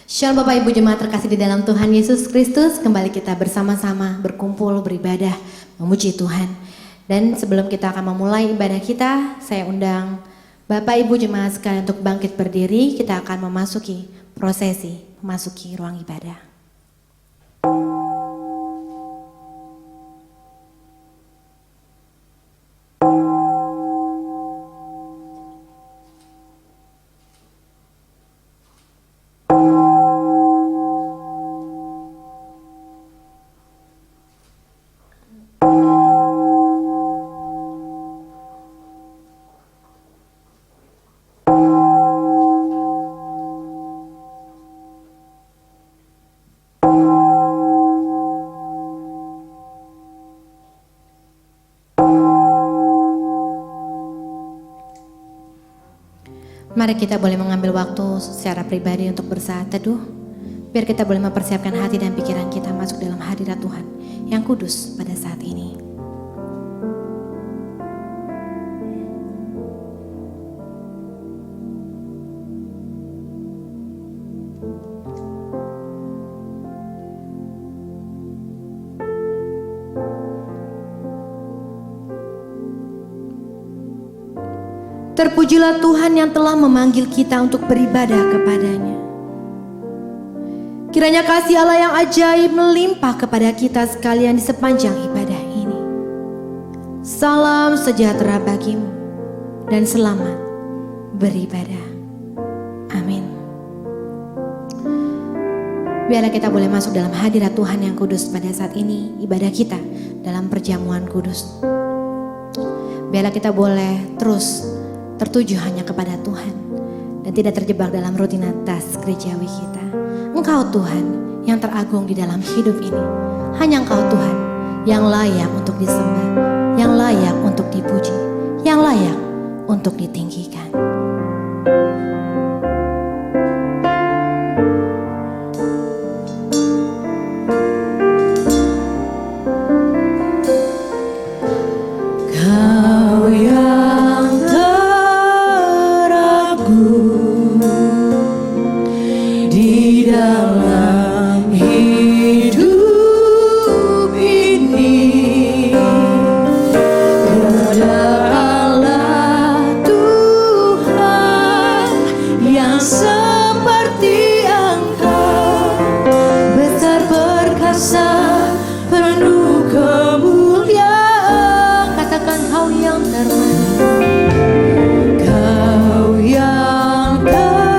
Shalom Bapak Ibu Jemaat terkasih di dalam Tuhan Yesus Kristus. Kembali kita bersama-sama berkumpul, beribadah, memuji Tuhan. Dan sebelum kita akan memulai ibadah kita, saya undang Bapak Ibu Jemaat sekalian untuk bangkit berdiri. Kita akan memasuki prosesi, memasuki ruang ibadah. Mari kita boleh mengambil waktu secara pribadi untuk bersaat teduh, biar kita boleh mempersiapkan hati dan pikiran kita masuk dalam hadirat Tuhan yang kudus pada saat ini. Terpujilah Tuhan yang telah memanggil kita untuk beribadah kepadanya. Kiranya kasih Allah yang ajaib melimpah kepada kita sekalian di sepanjang ibadah ini. Salam sejahtera bagimu dan selamat beribadah. Amin. Biarlah kita boleh masuk dalam hadirat Tuhan yang kudus pada saat ini, ibadah kita dalam perjamuan kudus. Biarlah kita boleh terus tertuju hanya kepada Tuhan dan tidak terjebak dalam rutinitas gerejawi kita. Engkau Tuhan yang teragung di dalam hidup ini. Hanya Engkau Tuhan yang layak untuk disembah, yang layak untuk dipuji, yang layak untuk ditinggikan. Kau yang dalam hidup ini, kedalah Tuhan yang seperti Engkau, besar perkasa, penuh kemuliaan. Katakan Kau yang termanis, Kau yang termanis.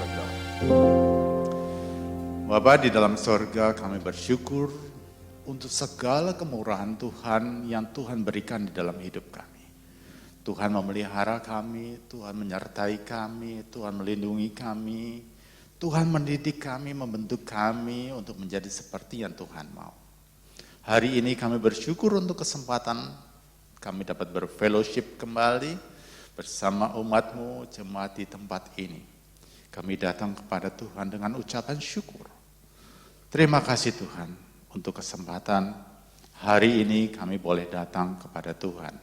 berdoa. Bapa di dalam sorga, kami bersyukur untuk segala kemurahan Tuhan yang Tuhan berikan di dalam hidup kami. Tuhan memelihara kami, Tuhan menyertai kami, Tuhan melindungi kami, Tuhan mendidik kami, membentuk kami untuk menjadi seperti yang Tuhan mau. Hari ini kami bersyukur untuk kesempatan kami dapat berfellowship kembali bersama umat-Mu, jemaat di tempat ini. Kami datang kepada Tuhan dengan ucapan syukur. Terima kasih Tuhan untuk kesempatan hari ini kami boleh datang kepada Tuhan.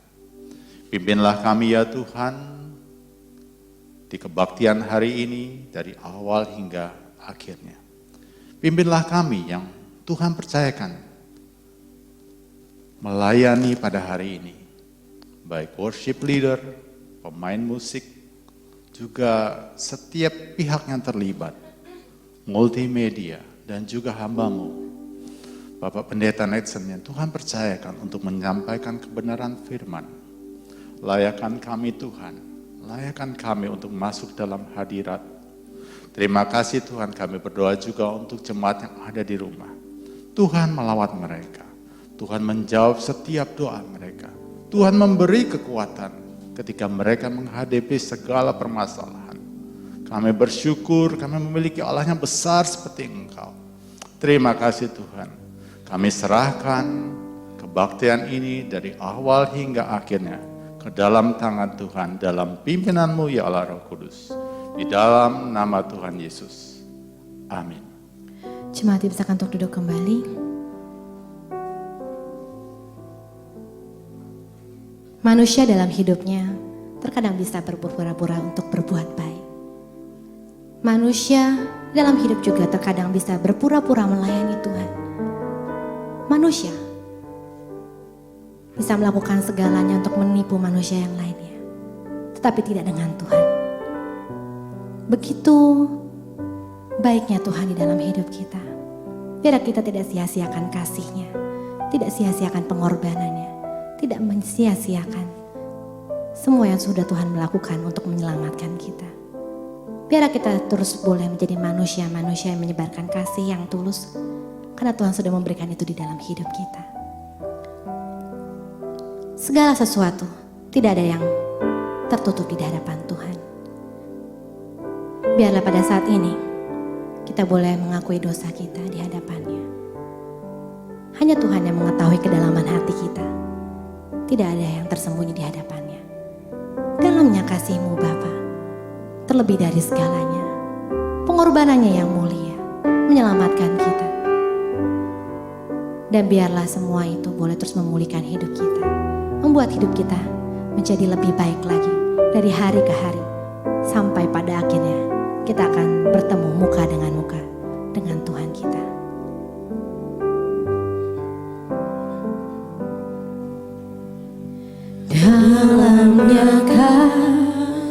Pimpinlah kami ya Tuhan di kebaktian hari ini dari awal hingga akhirnya. Pimpinlah kami yang Tuhan percayakan melayani pada hari ini. Baik worship leader, pemain musik, juga setiap pihak yang terlibat, multimedia, dan juga hamba-Mu, Bapak Pendeta Netsen yang Tuhan percayakan untuk menyampaikan kebenaran firman. Layakan kami Tuhan, layakan kami untuk masuk dalam hadirat. Terima kasih Tuhan, kami berdoa juga untuk jemaat yang ada di rumah. Tuhan melawat mereka, Tuhan menjawab setiap doa mereka. Tuhan memberi kekuatan ketika mereka menghadapi segala permasalahan. Kami bersyukur, kami memiliki Allah yang besar seperti Engkau. Terima kasih Tuhan. Kami serahkan kebaktian ini dari awal hingga akhirnya ke dalam tangan Tuhan, dalam pimpinan-Mu ya Allah Roh Kudus. Di dalam nama Tuhan Yesus. Amin. Jemaat dipersilakan untuk duduk kembali. Manusia dalam hidupnya terkadang bisa berpura-pura untuk berbuat baik. Manusia dalam hidup juga terkadang bisa berpura-pura melayani Tuhan. Manusia bisa melakukan segalanya untuk menipu manusia yang lainnya, tetapi tidak dengan Tuhan. Begitu baiknya Tuhan di dalam hidup kita. Biar kita tidak sia-siakan kasih-Nya, tidak sia-siakan pengorbanannya, tidak mensia-siakan semua yang sudah Tuhan melakukan untuk menyelamatkan kita. Biar kita terus boleh menjadi manusia-manusia yang menyebarkan kasih yang tulus, karena Tuhan sudah memberikan itu di dalam hidup kita. Segala sesuatu tidak ada yang tertutup di hadapan Tuhan. Biarlah pada saat ini kita boleh mengakui dosa kita di hadapan-Nya. Hanya Tuhan yang mengetahui kedalaman hati kita. Tidak ada yang tersembunyi di hadapan-Nya. Dalamnya kasih-Mu Bapa, terlebih dari segalanya, pengorbanannya yang mulia, menyelamatkan kita. Dan biarlah semua itu boleh terus memulihkan hidup kita, membuat hidup kita menjadi lebih baik lagi dari hari ke hari, sampai pada akhirnya kita akan bertemu muka dengan Tuhan kita. Dalamnya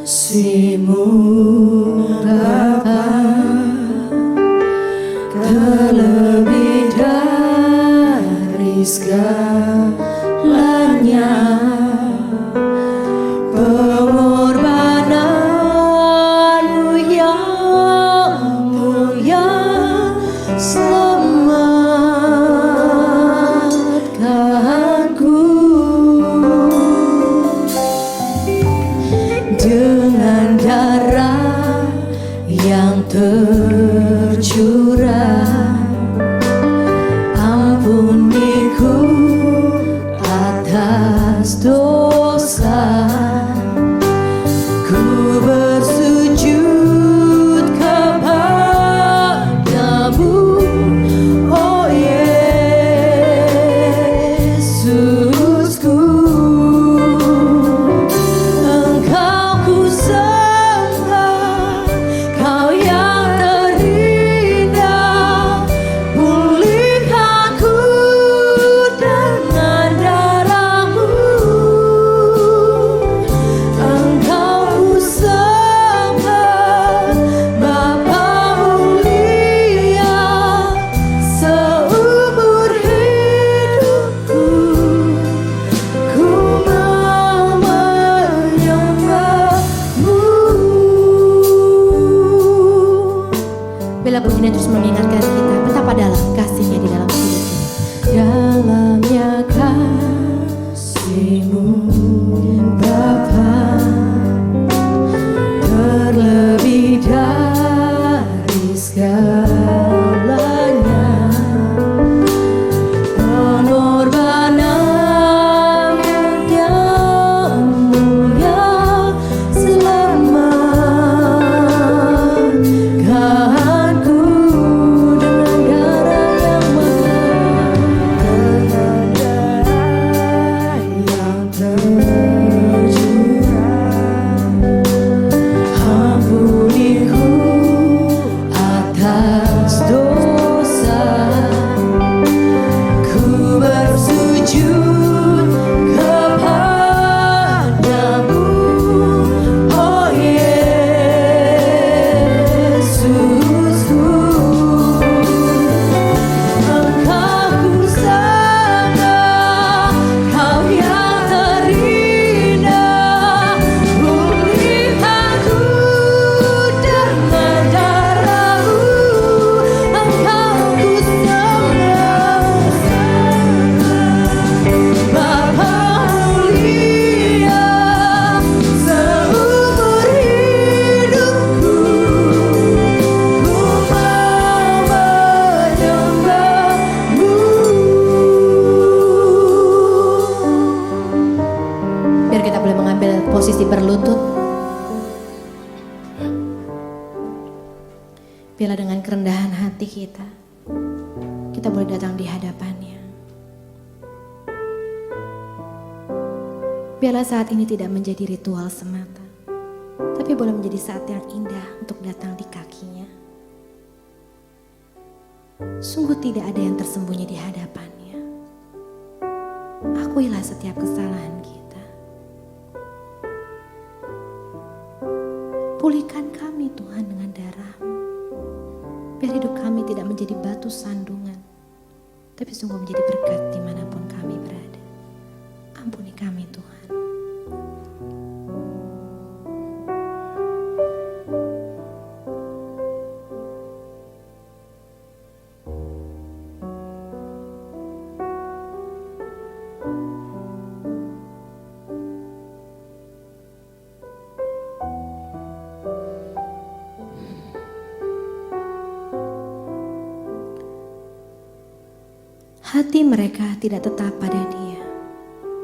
kasih-Mu Bapa, terlebih dari segalanya, pengorbanan-Mu yang mulia selamatkanku. Dengan darah yang tercurah, ampuniku atas dosa. Ku bersujud kepadamu, oh Yesusku. Engkau ku sembah, Kau yang terindah, Bila bunyinya terus mengingatkan kita betapa dalam kasih-Nya di dalam hidup kita. Dalamnya kasih-Mu Bapa, terlebih dari segalanya, pengorbanan yang mulia selamatkanku dengan darah yang mahal, dengan darah yang tercurah. Ampuniku atas dosa, ku bersujud kepadamu, oh Yesusku. Engkau ku sembah, Kau yang terindah, pulihkanku dengan darah-Mu. Engkau ku sembah, Bapa mulia, seumur hidupku ku mau menyembah-Mu. Biar kita boleh mengambil posisi berlutut. Biarlah dengan kerendahan hati kita boleh datang di hadapan-Nya. Biarlah saat ini tidak menjadi ritual semata, tapi boleh menjadi saat yang indah untuk datang di kaki-Nya. Sungguh tidak ada yang tersembunyi di hadapan-Nya. Akuilah setiap kesalahan kita. Pulihkan kami Tuhan dengan darah-Mu. Biar hidup kami tidak menjadi batu sandungan, tapi sungguh menjadi berkat dimanapun kami berada. Ampuni kami Tuhan. Hati mereka tidak tetap pada Dia,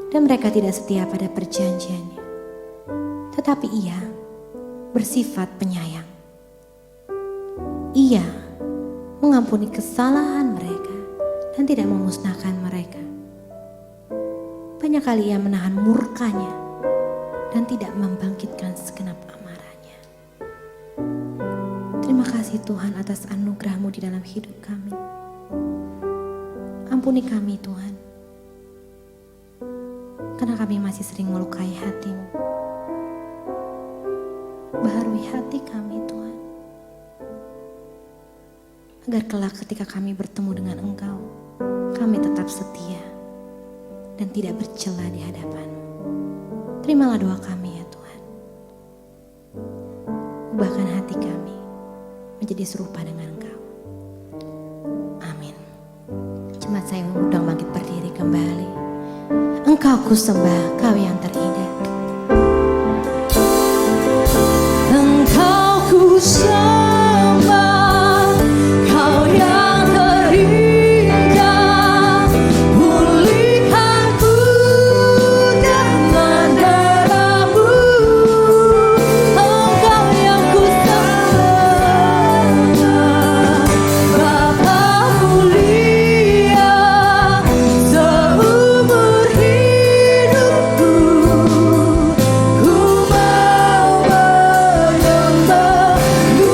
dan mereka tidak setia pada perjanjiannya. Tetapi Ia bersifat penyayang. Ia mengampuni kesalahan mereka dan tidak memusnahkan mereka. Banyak kali Ia menahan murka-Nya dan tidak membangkitkan segenap amarah-Nya. Terima kasih Tuhan atas anugerah-Mu di dalam hidup kami. Ampuni kami Tuhan, karena kami masih sering melukai hati-Mu. Baharui hati kami Tuhan, agar kelak ketika kami bertemu dengan Engkau, kami tetap setia dan tidak bercela di hadapan-Mu. Terimalah doa kami ya Tuhan. Ubahkan hati kami menjadi serupa dengan Engkau. Amin. Jemaat saya mengundang bangkit berdiri kembali. Engkau ku sembah, Kau yang terindah. Engkau ku sembah, Kau yang terindah. Pulihkanku dengan darah-Mu. Engkau yang ku sembah, Bapa mulia, seumur hidupku ku mau menyembah-Mu.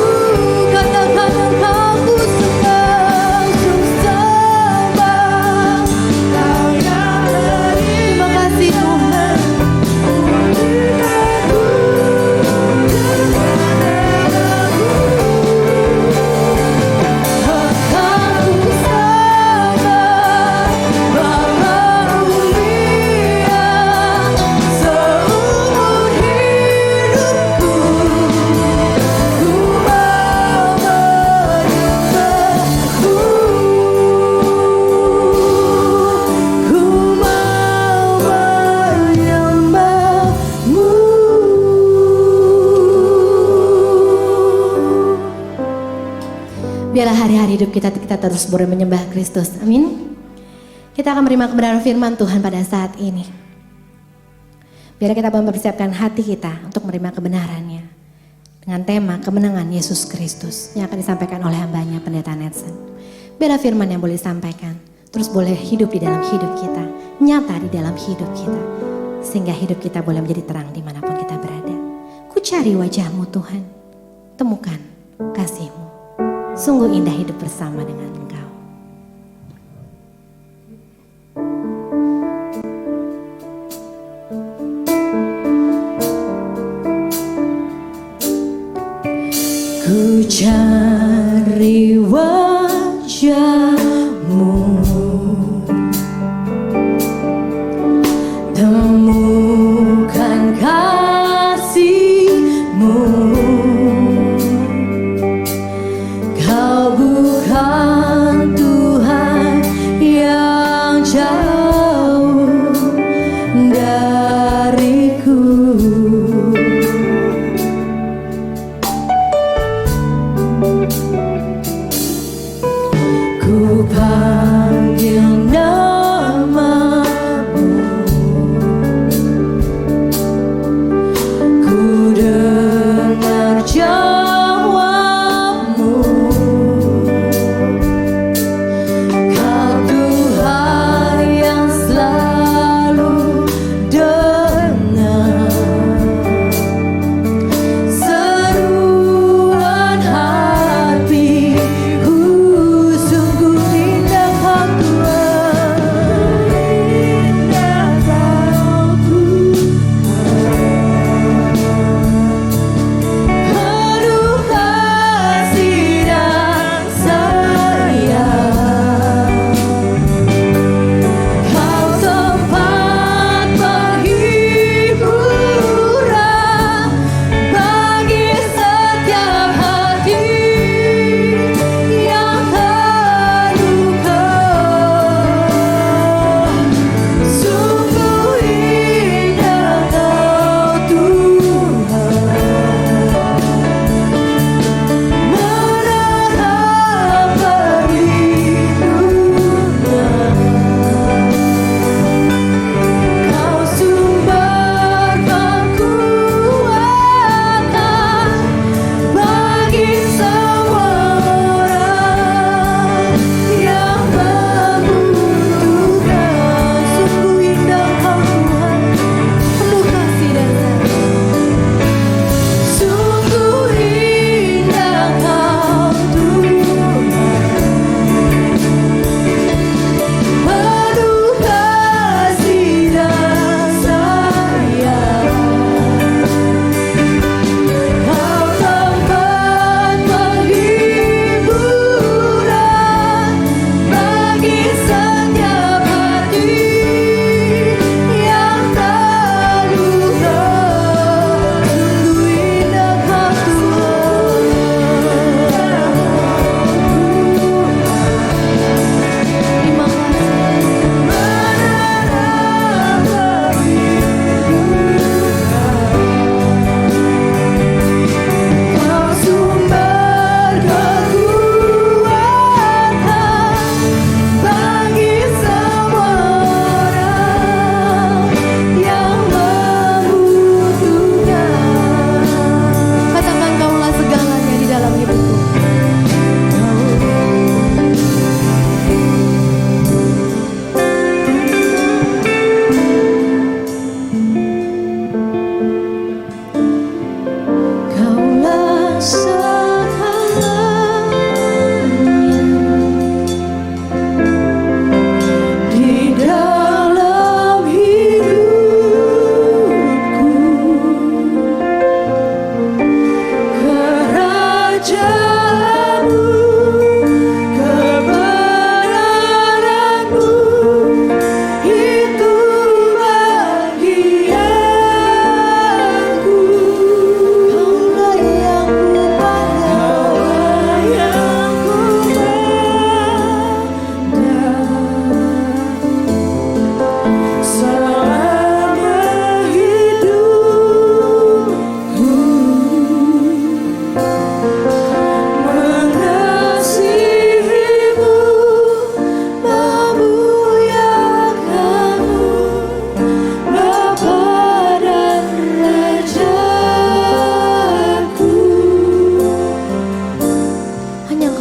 Biarlah hari-hari hidup kita terus boleh menyembah Kristus. Amin. Kita akan menerima kebenaran firman Tuhan pada saat ini. Biar kita mempersiapkan hati kita untuk menerima kebenarannya. Dengan tema kemenangan Yesus Kristus yang akan disampaikan oleh hambanya Pendeta Netsen. Biarlah firman yang boleh disampaikan terus boleh hidup di dalam hidup kita, nyata di dalam hidup kita, sehingga hidup kita boleh menjadi terang dimanapun kita berada. Ku cari wajah-Mu Tuhan, temukan kasih-Mu. Sungguh indah hidup bersama dengan Engkau. Ku cari wajah-Mu, temukan kasih-Mu. Kau bukan Tuhan yang jauh dariku. Ku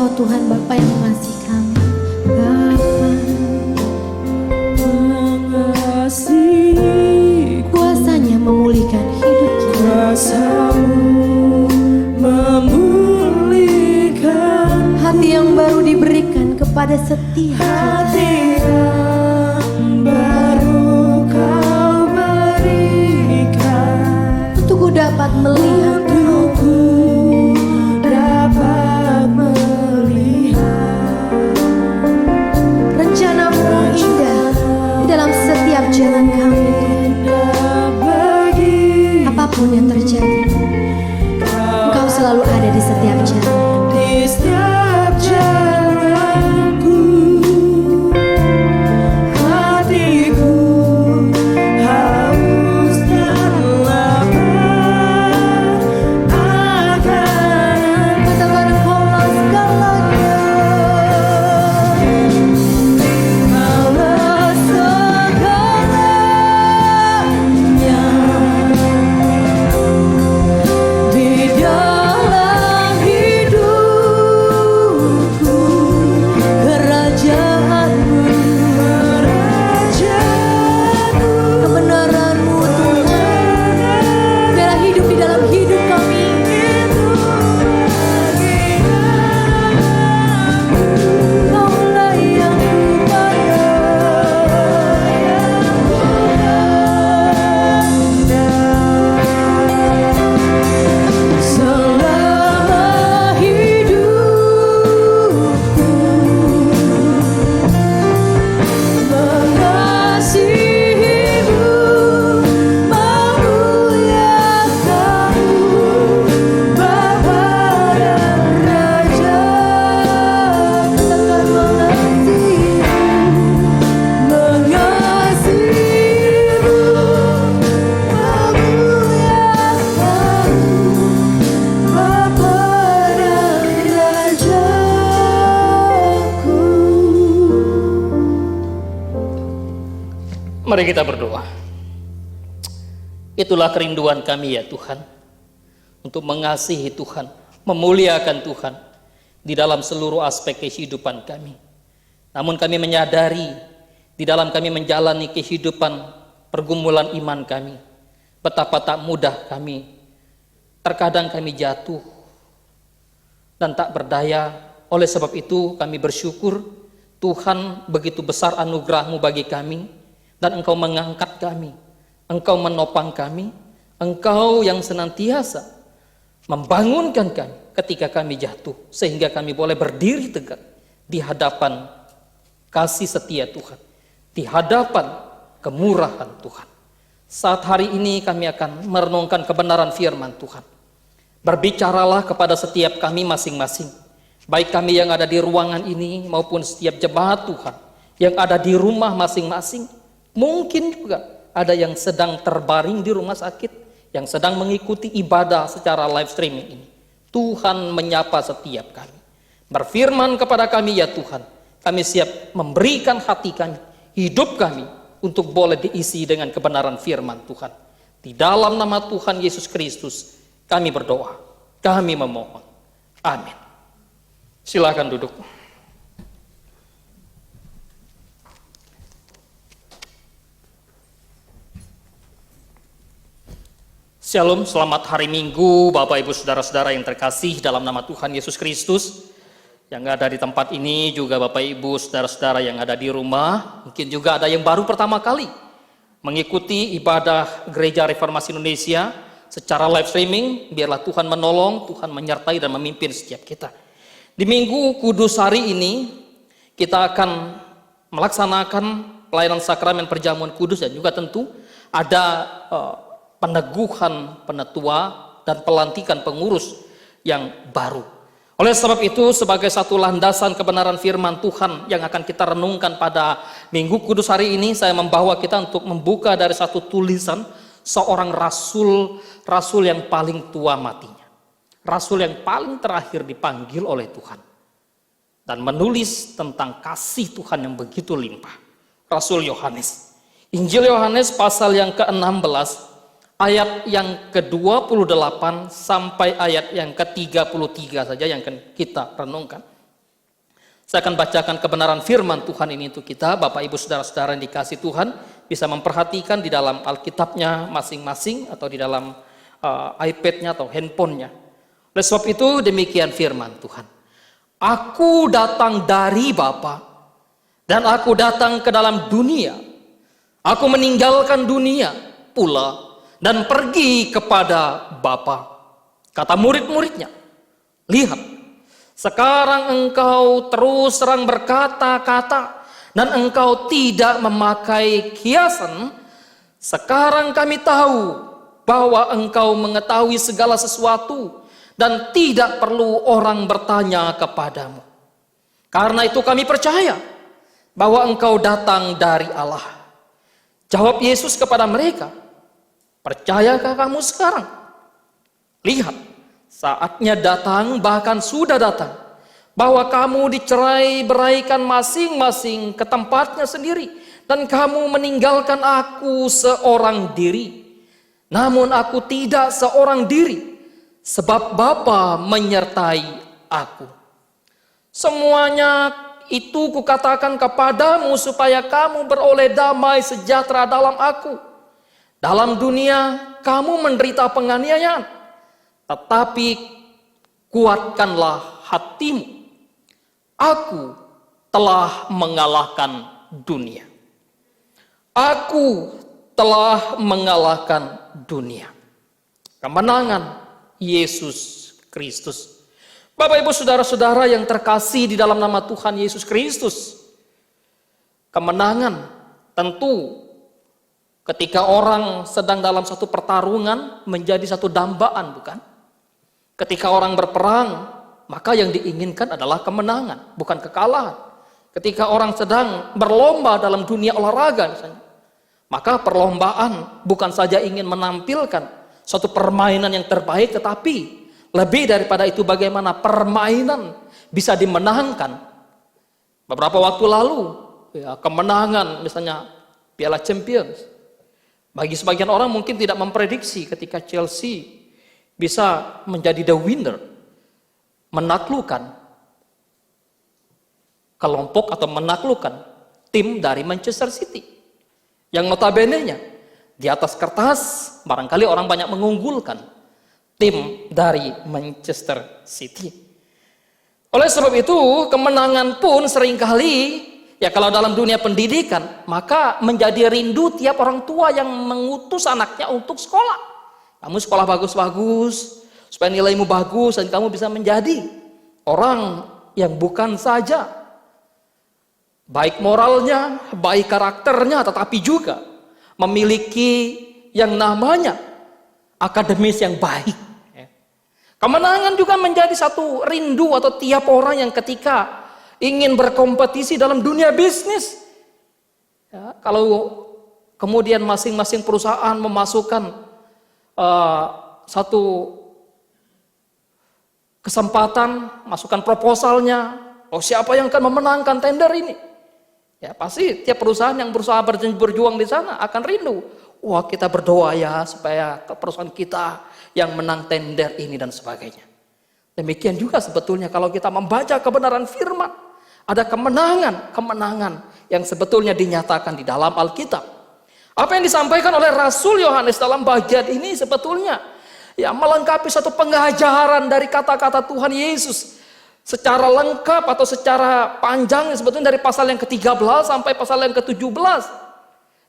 Engkau Tuhan Bapa yang mengasihi kami. Bapa mengasihi, kuasanya memulihkan hidup kita. kuasa-Mu memulihkan Hati yang baru diberikan kepada setiap hati yang baru Kau berikan. untuk ku dapat melihat Untukku dapat melihat rencana-Mu indah di dalam setiap jalan kami. indah bagi Apapun yang terjadi, Engkau selalu ada di setiap jalan. di setiap jalanku. Hatiku haus dan lapar akan Katakan Engkaulah segalanya. Kaulah segalanya di dalam hidupku. Kerajaanmu, kerajaanmu, Kebenaran-Mu Tuhan, biarlah hidup di dalam hidup kami. Kaulah yang selama hidupku mengasihi-Mu, memuliakan-Mu, Bapa dan Raja. Katakan mengasihi-Mu, Mengasihi-Mu, memuliakan-Mu, Bapa dan Rajaku. Mari kita berdoa. Itulah kerinduan kami ya Tuhan, untuk mengasihi Tuhan, memuliakan Tuhan di dalam seluruh aspek kehidupan kami. Namun kami menyadari di dalam kami menjalani kehidupan pergumulan iman kami, betapa tak mudah kami. Terkadang kami jatuh dan tak berdaya. Oleh sebab itu kami bersyukur Tuhan begitu besar anugerah-Mu bagi kami, dan Engkau mengangkat kami, Engkau menopang kami, Engkau yang senantiasa membangunkan kami ketika kami jatuh, sehingga kami boleh berdiri tegak di hadapan kasih setia Tuhan, di hadapan kemurahan Tuhan. Saat hari ini kami akan merenungkan kebenaran firman Tuhan. Berbicaralah kepada setiap kami masing-masing, baik kami yang ada di ruangan ini maupun setiap jemaat Tuhan yang ada di rumah masing-masing. Mungkin juga ada yang sedang terbaring di rumah sakit, yang sedang mengikuti ibadah secara live streaming ini. Tuhan menyapa setiap kami, berfirman kepada kami, ya Tuhan, kami siap memberikan hati kami, hidup kami, untuk boleh diisi dengan kebenaran firman Tuhan. Di dalam nama Tuhan Yesus Kristus kami berdoa, kami memohon. Amin. Silakan duduk. Shalom, selamat hari Minggu Bapak Ibu Saudara-saudara yang terkasih dalam nama Tuhan Yesus Kristus. Yang ada di tempat ini juga Bapak Ibu Saudara-saudara yang ada di rumah. Mungkin juga ada yang baru pertama kali mengikuti ibadah Gereja Reformasi Indonesia secara live streaming. Biarlah Tuhan menolong, Tuhan menyertai dan memimpin setiap kita. Di Minggu Kudus hari ini kita akan melaksanakan pelayanan sakramen perjamuan kudus, dan juga tentu ada peneguhan penetua dan pelantikan pengurus yang baru. Oleh sebab itu, sebagai satu landasan kebenaran firman Tuhan yang akan kita renungkan pada Minggu Kudus hari ini, saya membawa kita untuk membuka dari satu tulisan seorang rasul yang paling tua matinya, rasul yang paling terakhir dipanggil oleh Tuhan, dan menulis tentang kasih Tuhan yang begitu limpah. Rasul Yohanes. Injil Yohanes pasal yang ke-16 ayat yang ke-28 sampai ayat yang ke-33 saja yang akan kita renungkan. Saya akan bacakan kebenaran firman Tuhan ini untuk kita. Bapak Ibu Saudara-saudara yang dikasih Tuhan bisa memperhatikan di dalam Alkitabnya masing-masing atau di dalam iPad-nya atau handphonenya. Oleh sebab itu demikian firman Tuhan. Aku datang dari Bapa dan aku datang ke dalam dunia. Aku meninggalkan dunia pula dan pergi kepada Bapa. Kata murid-muridnya, lihat, sekarang engkau terus terang berkata-kata dan engkau tidak memakai kiasan. Sekarang kami tahu bahwa engkau mengetahui segala sesuatu dan tidak perlu orang bertanya kepadamu. Karena itu kami percaya bahwa engkau datang dari Allah. Jawab Yesus kepada mereka, percayakah kamu sekarang? Lihat, saatnya datang, bahkan sudah datang, bahwa kamu dicerai-beraikan masing-masing ke tempatnya sendiri, dan kamu meninggalkan aku seorang diri. Namun aku tidak seorang diri, sebab Bapa menyertai aku. Semuanya itu kukatakan kepadamu supaya kamu beroleh damai sejahtera dalam aku. Dalam dunia kamu menderita penganiayaan, tetapi kuatkanlah hatimu. Aku telah mengalahkan dunia. Aku telah mengalahkan dunia. Kemenangan Yesus Kristus. Bapak Ibu Saudara-saudara yang terkasih di dalam nama Tuhan Yesus Kristus. Kemenangan tentu ketika orang sedang dalam satu pertarungan menjadi satu dambaan, bukan? Ketika orang berperang, maka yang diinginkan adalah kemenangan, bukan kekalahan. Ketika orang sedang berlomba dalam dunia olahraga misalnya, maka perlombaan bukan saja ingin menampilkan suatu permainan yang terbaik, tetapi lebih daripada itu bagaimana permainan bisa dimenangkan. Beberapa waktu lalu, ya, kemenangan misalnya Piala Champions. Bagi sebagian orang mungkin tidak memprediksi ketika Chelsea bisa menjadi the winner, menaklukkan kelompok atau menaklukkan tim dari Manchester City. Yang notabene-nya di atas kertas barangkali orang banyak mengunggulkan tim dari Manchester City. Oleh sebab itu kemenangan pun seringkali, ya kalau dalam dunia pendidikan, maka menjadi rindu tiap orang tua yang mengutus anaknya untuk sekolah. Kamu sekolah bagus-bagus, supaya nilaimu bagus dan kamu bisa menjadi orang yang bukan saja baik moralnya, baik karakternya, tetapi juga memiliki yang namanya akademis yang baik. Kemenangan juga menjadi satu rindu atau tiap orang yang ketika ingin berkompetisi dalam dunia bisnis. Ya, kalau kemudian masing-masing perusahaan memasukkan satu kesempatan, masukkan proposalnya, siapa yang akan memenangkan tender ini? Ya pasti tiap perusahaan yang berusaha berjuang di sana akan rindu. Wah, kita berdoa ya supaya perusahaan kita yang menang tender ini dan sebagainya. Demikian juga sebetulnya kalau kita membaca kebenaran firman, ada kemenangan yang sebetulnya dinyatakan di dalam Alkitab. Apa yang disampaikan oleh Rasul Yohanes dalam bagian ini sebetulnya ya melengkapi satu pengajaran dari kata-kata Tuhan Yesus secara lengkap atau secara panjang sebetulnya dari pasal yang ke-13 sampai pasal yang ke-17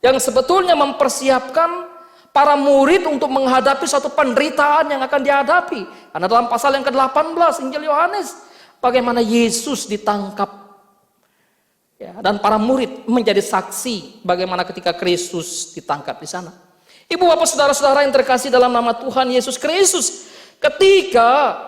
yang sebetulnya mempersiapkan para murid untuk menghadapi suatu penderitaan yang akan dihadapi. Karena dalam pasal yang ke-18 Injil Yohanes bagaimana Yesus ditangkap ya, dan para murid menjadi saksi bagaimana ketika Kristus ditangkap di sana. Ibu bapak saudara-saudara yang terkasih dalam nama Tuhan Yesus Kristus, ketika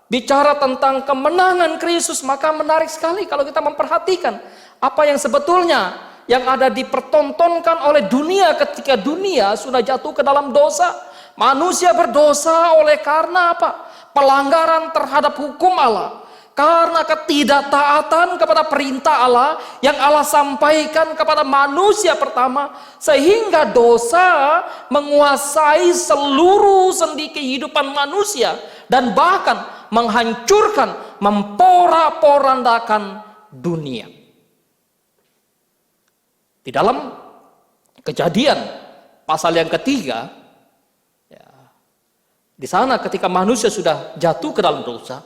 bicara tentang kemenangan Kristus, maka menarik sekali kalau kita memperhatikan apa yang sebetulnya yang ada dipertontonkan oleh dunia ketika dunia sudah jatuh ke dalam dosa. Manusia berdosa oleh karena apa? Pelanggaran terhadap hukum Allah. Karena ketidaktaatan kepada perintah Allah yang Allah sampaikan kepada manusia pertama, sehingga dosa menguasai seluruh sendi kehidupan manusia dan bahkan menghancurkan, memporak-porandakan dunia. Di dalam Kejadian pasal yang ketiga, ya, di sana ketika manusia sudah jatuh ke dalam dosa,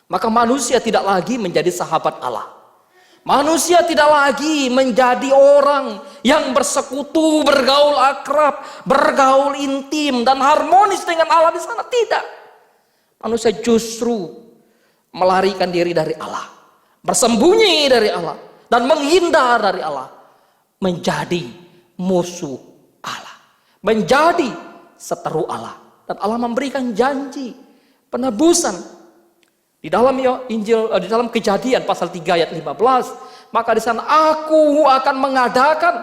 maka manusia tidak lagi menjadi sahabat Allah. Manusia tidak lagi menjadi orang yang bersekutu, bergaul akrab, bergaul intim dan harmonis dengan Allah di sana. Tidak. Manusia justru melarikan diri dari Allah, bersembunyi dari Allah dan menghindar dari Allah, menjadi musuh Allah, menjadi seteru Allah. Dan Allah memberikan janji penebusan di dalam Injil, di dalam Kejadian pasal 3 ayat 15. Maka di sana, aku akan mengadakan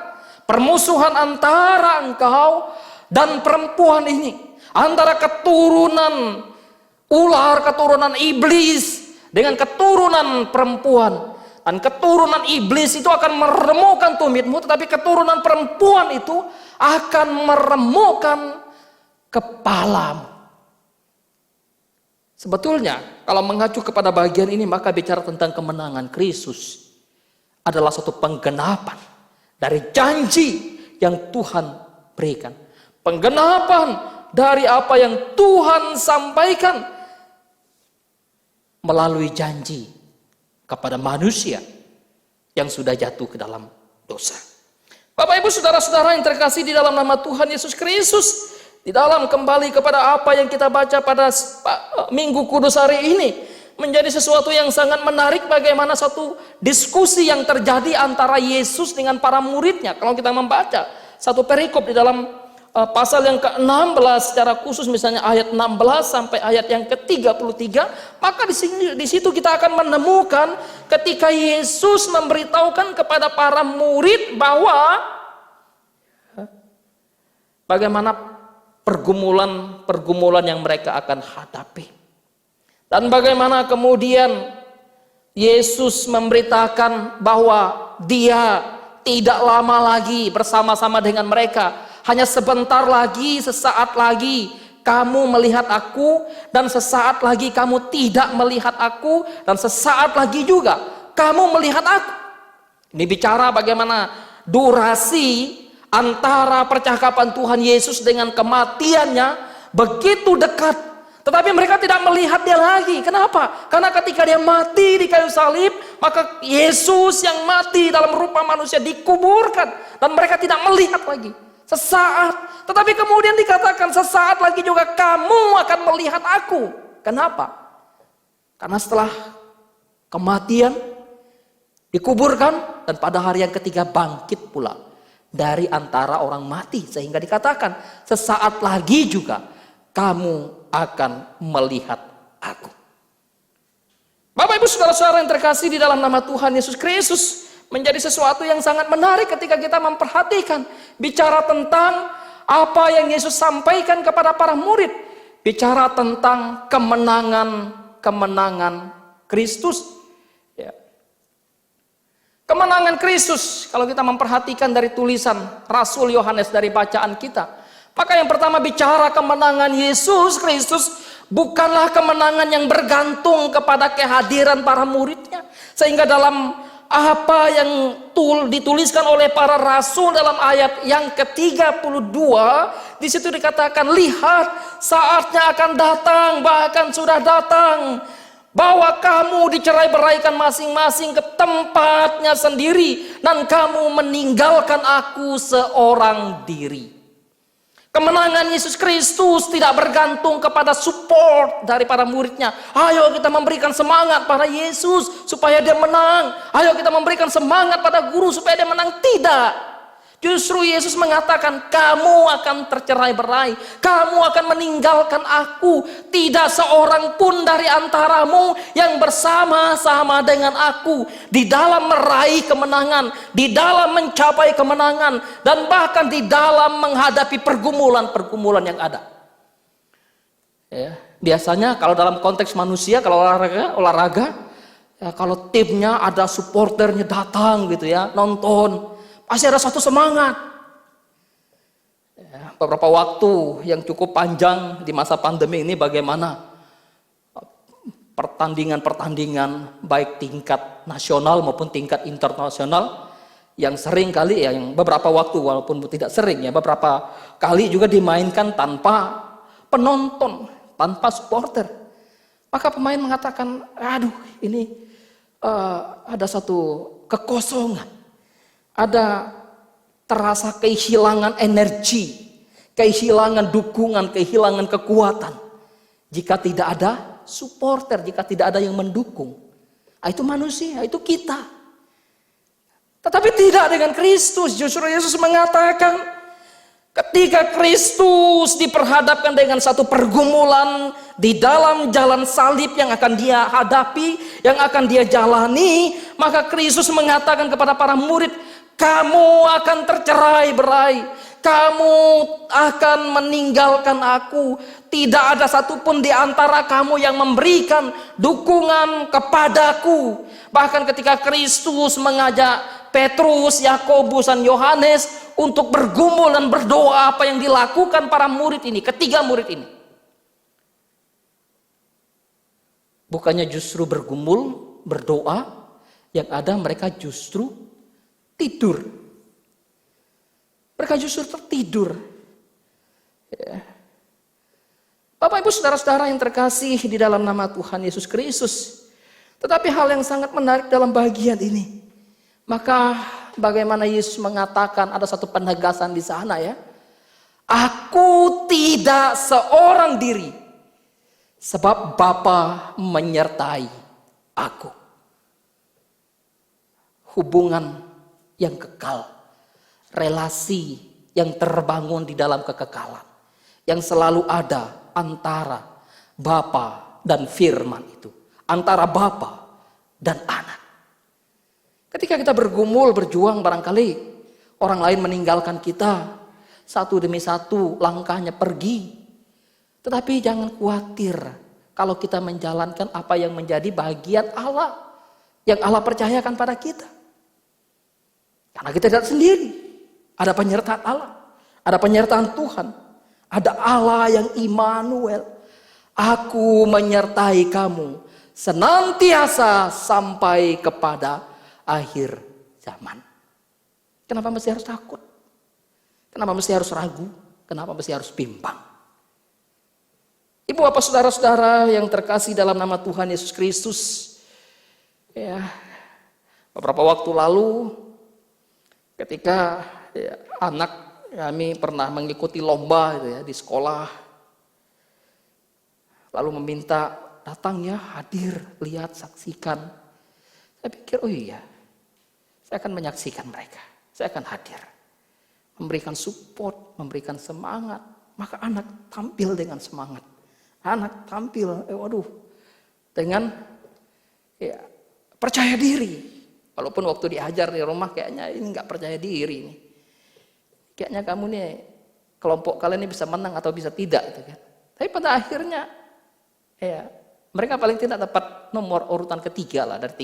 permusuhan antara engkau dan perempuan ini, antara keturunan ular, keturunan iblis dengan keturunan perempuan. Dan keturunan iblis itu akan meremukkan tumitmu, tetapi keturunan perempuan itu akan meremukkan kepalamu. Sebetulnya kalau mengacu kepada bagian ini, maka bicara tentang kemenangan Kristus adalah suatu penggenapan dari janji yang Tuhan berikan. Penggenapan dari apa yang Tuhan sampaikan melalui janji kepada manusia yang sudah jatuh ke dalam dosa. Bapak Ibu saudara-saudara yang terkasih di dalam nama Tuhan Yesus Kristus, di dalam kembali kepada apa yang kita baca pada Minggu Kudus hari ini, menjadi sesuatu yang sangat menarik bagaimana satu diskusi yang terjadi antara Yesus dengan para muridnya. Kalau kita membaca satu perikop di dalam pasal yang ke-16 secara khusus, misalnya ayat 16 sampai ayat yang ke-33, maka di situ kita akan menemukan ketika Yesus memberitahukan kepada para murid bahwa bagaimana pergumulan yang mereka akan hadapi. Dan bagaimana kemudian Yesus memberitakan bahwa Dia tidak lama lagi bersama-sama dengan mereka. Hanya sebentar lagi, sesaat lagi kamu melihat aku, dan sesaat lagi kamu tidak melihat aku, dan sesaat lagi juga kamu melihat aku. Ini bicara bagaimana durasi antara percakapan Tuhan Yesus dengan kematiannya begitu dekat. Tetapi mereka tidak melihat dia lagi. Kenapa? Karena ketika dia mati di kayu salib, maka Yesus yang mati dalam rupa manusia dikuburkan, dan mereka tidak melihat lagi. Sesaat, tetapi kemudian dikatakan sesaat lagi juga kamu akan melihat aku. Kenapa? Karena setelah kematian dikuburkan, dan pada hari yang ketiga bangkit pula dari antara orang mati, sehingga dikatakan sesaat lagi juga kamu akan melihat aku. Bapak Ibu saudara-saudara yang terkasih di dalam nama Tuhan Yesus Kristus, menjadi sesuatu yang sangat menarik ketika kita memperhatikan bicara tentang apa yang Yesus sampaikan kepada para murid, bicara tentang kemenangan Kristus. Ya. Kemenangan Kristus, kalau kita memperhatikan dari tulisan Rasul Yohanes dari bacaan kita, maka yang pertama bicara kemenangan Yesus Kristus bukanlah kemenangan yang bergantung kepada kehadiran para muridnya, sehingga dalam apa yang dituliskan oleh para rasul dalam ayat yang ke-32, di situ dikatakan, lihat saatnya akan datang, bahkan sudah datang, bahwa kamu dicerai-beraikan masing-masing ke tempatnya sendiri, dan kamu meninggalkan aku seorang diri. Kemenangan Yesus Kristus tidak bergantung kepada support dari para muridnya. Ayo kita memberikan semangat pada Yesus supaya dia menang. Ayo kita memberikan semangat pada guru supaya dia menang. Tidak. Justru Yesus mengatakan, kamu akan tercerai-berai, kamu akan meninggalkan aku. Tidak seorang pun dari antaramu yang bersama-sama dengan aku di dalam meraih kemenangan, di dalam mencapai kemenangan, dan bahkan di dalam menghadapi pergumulan-pergumulan yang ada. Ya, biasanya kalau dalam konteks manusia, kalau olahraga, ya, kalau timnya ada supporternya datang gitu ya, nonton, pasti ada suatu semangat. Ya, beberapa waktu yang cukup panjang di masa pandemi ini, bagaimana pertandingan-pertandingan baik tingkat nasional maupun tingkat internasional yang sering kali ya, yang beberapa waktu walaupun tidak sering ya, beberapa kali juga dimainkan tanpa penonton, tanpa supporter. Maka pemain mengatakan, aduh ini ada satu kekosongan, ada terasa kehilangan energi, kehilangan dukungan, kehilangan kekuatan. Jika tidak ada supporter, jika tidak ada yang mendukung. Itu manusia, itu kita. Tetapi tidak dengan Kristus. Justru Yesus mengatakan, ketika Kristus diperhadapkan dengan satu pergumulan di dalam jalan salib yang akan dia hadapi, yang akan dia jalani, maka Kristus mengatakan kepada para murid, kamu akan tercerai-berai, kamu akan meninggalkan aku. Tidak ada satupun di antara kamu yang memberikan dukungan kepadaku. Bahkan ketika Kristus mengajak Petrus, Yakobus, dan Yohanes untuk bergumul dan berdoa, apa yang dilakukan para murid ini, ketiga murid ini? Bukannya justru bergumul, berdoa, yang ada mereka justru tidur. Mereka justru tertidur. Ya. Bapak Ibu saudara-saudara yang terkasih di dalam nama Tuhan Yesus Kristus. Tetapi hal yang sangat menarik dalam bagian ini. Maka bagaimana Yesus mengatakan, ada satu penegasan di sana ya. Aku tidak seorang diri, sebab Bapa menyertai aku. Hubungan yang kekal, relasi yang terbangun di dalam kekekalan, yang selalu ada antara Bapa dan Firman itu, antara Bapa dan Anak. Ketika kita bergumul, berjuang, barangkali orang lain meninggalkan kita, satu demi satu langkahnya pergi. Tetapi jangan khawatir kalau kita menjalankan apa yang menjadi bagian Allah, yang Allah percayakan pada kita. Karena kita tidak sendiri. Ada penyertaan Allah. Ada penyertaan Tuhan. Ada Allah yang Immanuel. Aku menyertai kamu senantiasa sampai kepada akhir zaman. Kenapa mesti harus takut? Kenapa mesti harus ragu? Kenapa mesti harus bimbang? Ibu bapak saudara-saudara yang terkasih dalam nama Tuhan Yesus Kristus. Ya, beberapa waktu lalu ketika anak kami pernah mengikuti lomba gitu ya, di sekolah, lalu meminta datang ya, hadir, lihat, saksikan. Saya pikir, oh iya, saya akan menyaksikan mereka, saya akan hadir, memberikan support, memberikan semangat. Maka anak tampil dengan semangat, anak tampil, dengan ya, percaya diri. Walaupun waktu diajar di rumah kayaknya ini nggak percaya diri nih. Kayaknya kamu nih, kelompok kalian ini bisa menang atau bisa tidak gitu kan. Tapi pada akhirnya ya mereka paling tidak dapat nomor urutan ketiga lah dari